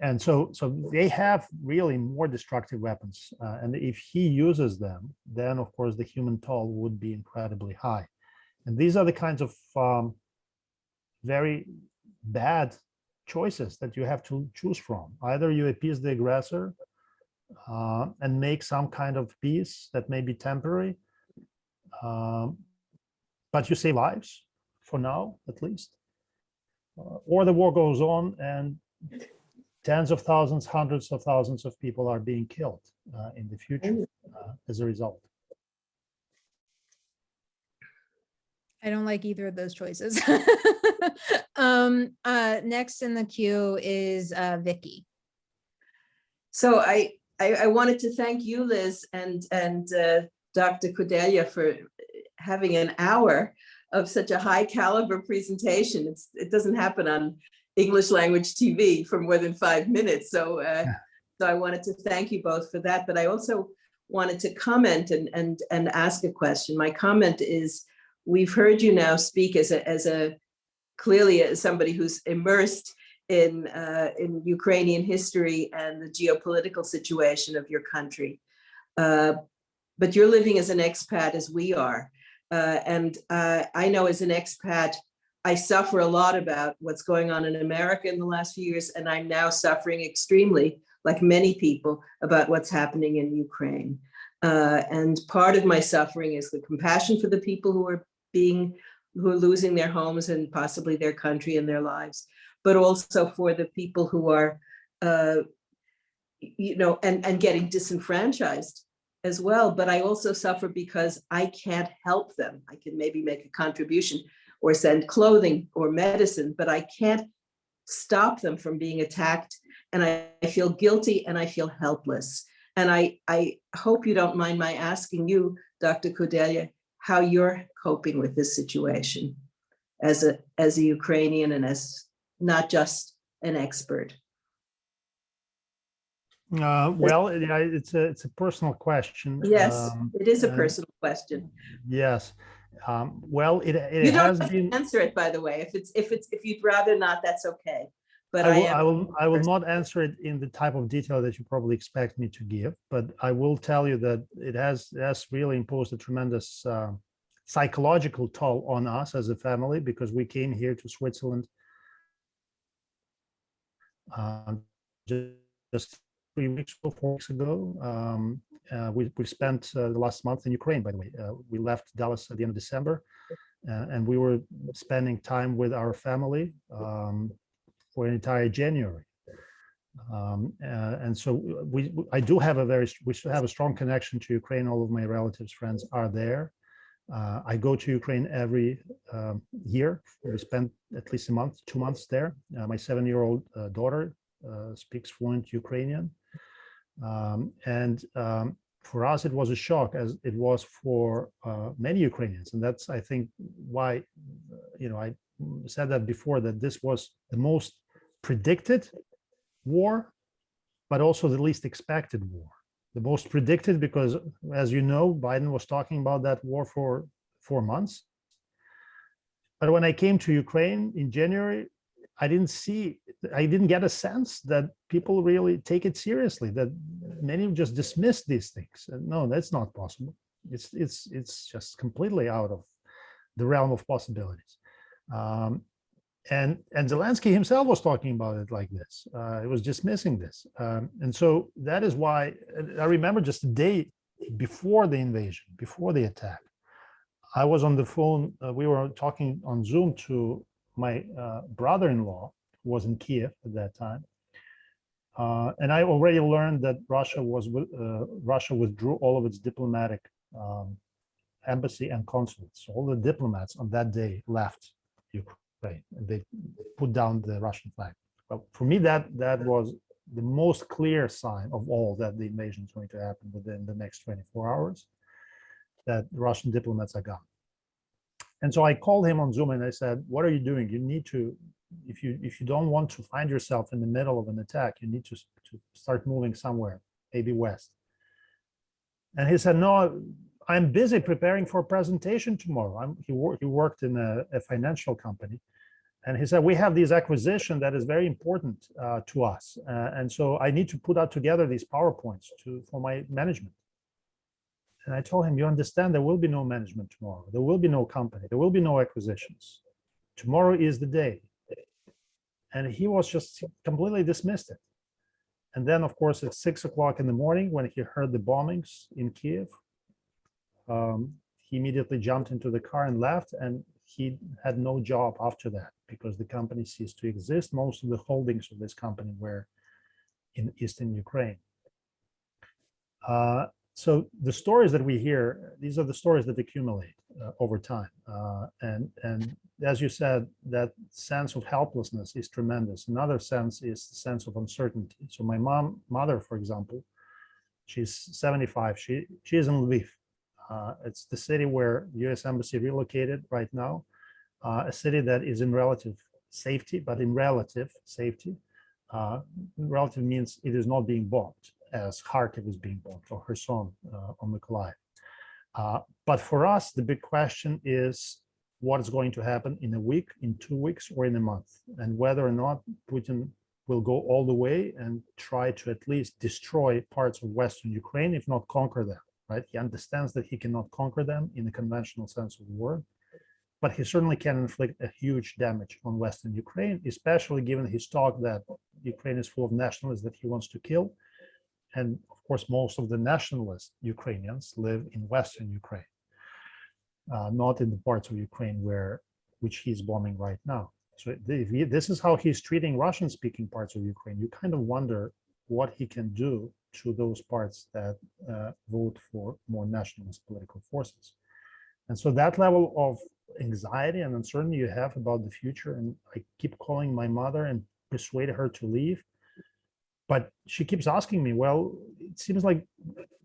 And so they have really more destructive weapons. And if he uses them, then of course the human toll would be incredibly high. And these are the kinds of very bad choices that you have to choose from. Either you appease the aggressor and make some kind of peace that may be temporary, but you save lives for now, at least, or the war goes on and tens of thousands, hundreds of thousands of people are being killed in the future as a result. I don't like either of those choices. Next in the queue is Vicky. So I wanted to thank you, Liz, and Dr. Kudelia for having an hour of such a high caliber presentation. It doesn't happen on English language TV for more than 5 minutes. So I wanted to thank you both for that. But I also wanted to comment and ask a question. My comment is, we've heard you now speak as clearly as somebody who's immersed in Ukrainian history and the geopolitical situation of your country. But you're living as an expat as we are. And I know as an expat, I suffer a lot about what's going on in America in the last few years, and I'm now suffering extremely, like many people, about what's happening in Ukraine. And part of my suffering is the compassion for the people who are losing their homes and possibly their country and their lives, but also for the people who are, and getting disenfranchised as well. But I also suffer because I can't help them. I can maybe make a contribution or send clothing or medicine, but I can't stop them from being attacked. And I feel guilty and I feel helpless. And I hope you don't mind my asking you, Dr. Kudelia, how you're coping with this situation as a Ukrainian and as not just an expert. Well, it's a personal question. Yes, it is a personal question. Yes, Well, You it don't has have to been. answer it, by the way. If you'd rather not, that's okay. But I will not answer it in the type of detail that you probably expect me to give, but I will tell you that it has really imposed a tremendous psychological toll on us as a family, because we came here to Switzerland just 3 weeks ago, 4 weeks ago. We spent the last month in Ukraine, by the way. We left Dallas at the end of December, and we were spending time with our family for an entire January. And so I do have we still have a strong connection to Ukraine. All of my relatives, friends are there. I go to Ukraine every year. We spend at least a month, 2 months there. My 7-year-old daughter speaks fluent Ukrainian. For us, it was a shock, as it was for many Ukrainians. And that's, I think, why, I said that before, that this was the most predicted war, but also the least expected war. The most predicted because, as you know, Biden was talking about that war for 4 months. But when I came to Ukraine in January, I didn't get a sense that people really take it seriously, that many just dismiss these things. And no, that's not possible. It's just completely out of the realm of possibilities. And Zelensky himself was talking about it like this. He was dismissing this. And so that is why I remember just the day before the invasion, before the attack, I was on the phone. We were talking on Zoom to my brother-in-law, who was in Kiev at that time. And I already learned that Russia withdrew all of its diplomatic embassy and consulates. So all the diplomats on that day left Ukraine, and they put down the Russian flag. Well, for me, that was the most clear sign of all that the invasion is going to happen within the next 24 hours, that Russian diplomats are gone. And so I called him on Zoom and I said, what are you doing? You need to, if you don't want to find yourself in the middle of an attack, you need to start moving somewhere, maybe west. And he said, no, I'm busy preparing for a presentation tomorrow. He worked in a financial company. And he said, we have this acquisition that is very important to us. And so I need to put out together these PowerPoints for my management. And I told him, you understand, there will be no management tomorrow. There will be no company. There will be no acquisitions. Tomorrow is the day. And he was just completely dismissed it. And then, of course, at 6 o'clock in the morning, when he heard the bombings in Kiev, he immediately jumped into the car and left. And he had no job after that because the company ceased to exist. Most of the holdings of this company were in eastern Ukraine. So the stories that we hear, these are the stories that accumulate over time. And as you said, that sense of helplessness is tremendous. Another sense is the sense of uncertainty. So my mother, for example, she's 75. She is in Lviv. It's the city where the U.S. Embassy relocated right now, a city that is in relative safety, but in relative safety. Relative means it is not being bombed, as Kharkiv is being bombed, or Kherson, or Mykolaiv. But for us, the big question is what is going to happen in a week, in 2 weeks, or in a month, and whether or not Putin will go all the way and try to at least destroy parts of Western Ukraine, if not conquer them, right? He understands that he cannot conquer them in the conventional sense of the word, but he certainly can inflict a huge damage on Western Ukraine, especially given his talk that Ukraine is full of nationalists that he wants to kill. And of course, most of the nationalist Ukrainians live in Western Ukraine, not in the parts of Ukraine which he's bombing right now. So this is how he's treating Russian-speaking parts of Ukraine. You kind of wonder what he can do to those parts that vote for more nationalist political forces. And so that level of anxiety and uncertainty you have about the future, and I keep calling my mother and persuade her to leave. But she keeps asking me, well, it seems like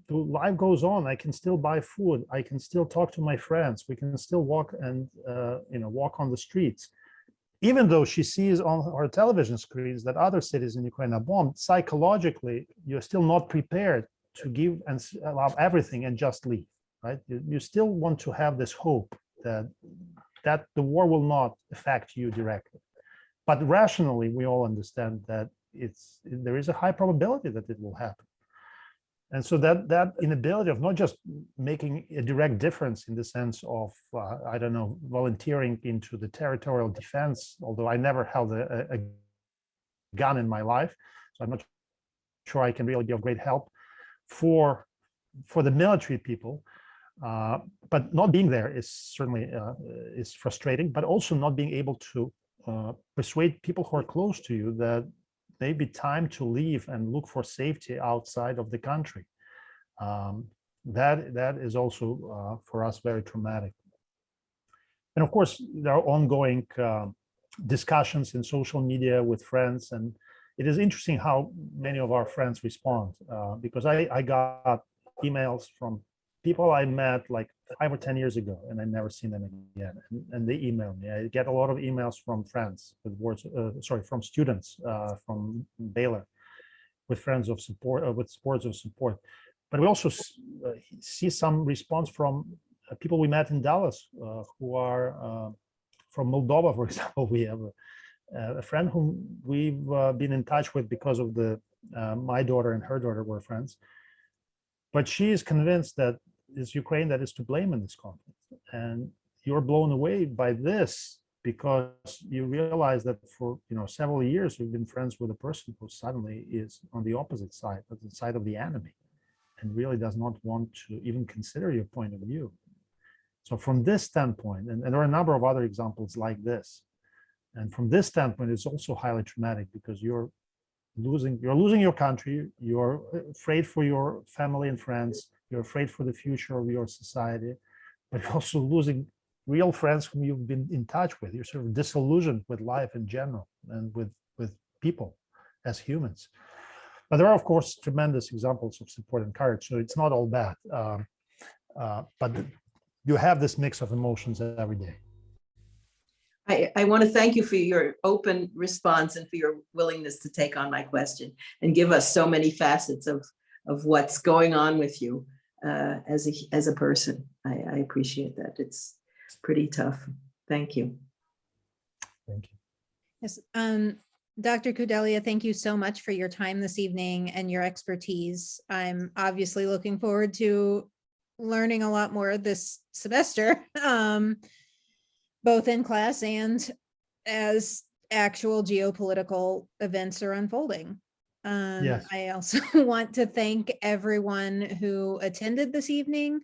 life goes on. I can still buy food. I can still talk to my friends. We can still walk and walk on the streets. Even though she sees on her television screens that other cities in Ukraine are bombed, psychologically, you're still not prepared to give and allow everything and just leave, right? You still want to have this hope that the war will not affect you directly. But rationally, we all understand that there is a high probability that it will happen. And so that inability of not just making a direct difference in the sense of, I don't know, volunteering into the territorial defense, although I never held a gun in my life, so I'm not sure I can really be of great help for the military people. But not being there is certainly is frustrating, but also not being able to persuade people who are close to you that maybe time to leave and look for safety outside of the country. That is also for us very traumatic. And of course, there are ongoing discussions in social media with friends, and it is interesting how many of our friends respond, because I got emails from people I met like 5 or 10 years ago, and I've never seen them again. And they email me. I get a lot of emails from friends with words, from students from Baylor, with friends of support, with words of support. But we also see some response from people we met in Dallas who are from Moldova, for example. We have a friend whom we've been in touch with because of my daughter and her daughter were friends. But she is convinced that it's Ukraine that is to blame in this conflict. And you're blown away by this because you realize that for several years you've been friends with a person who suddenly is on the opposite side, on the side of the enemy, and really does not want to even consider your point of view. So from this standpoint, and there are a number of other examples like this, and from this standpoint, it's also highly traumatic because you're losing your country, you're afraid for your family and friends, you're afraid for the future of your society, but you're also losing real friends whom you've been in touch with. You're sort of disillusioned with life in general and with people as humans. But there are, of course, tremendous examples of support and courage, so it's not all bad. But you have this mix of emotions every day. I want to thank you for your open response and for your willingness to take on my question and give us so many facets of what's going on with you as a person. I appreciate that. It's pretty tough. Thank you. Thank you. Yes, Dr. Kudelia, thank you so much for your time this evening and your expertise. I'm obviously looking forward to learning a lot more this semester, both in class and as actual geopolitical events are unfolding. Yes. I also want to thank everyone who attended this evening.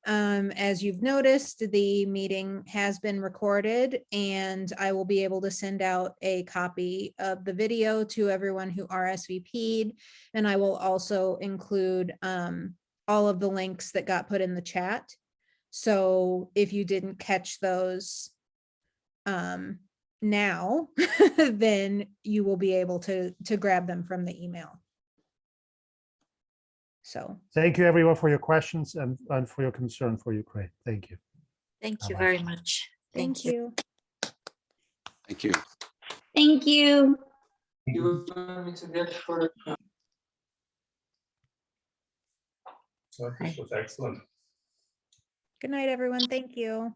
As you've noticed, the meeting has been recorded, and I will be able to send out a copy of the video to everyone who RSVP'd, and I will also include all of the links that got put in the chat. So if you didn't catch those now, then you will be able to grab them from the email. So Thank you, everyone, for your questions and for your concern for Ukraine. Thank you. Thank you Bye-bye. very much. thank you. Thank you. Thank you. So this was excellent. Good night, everyone. Thank you.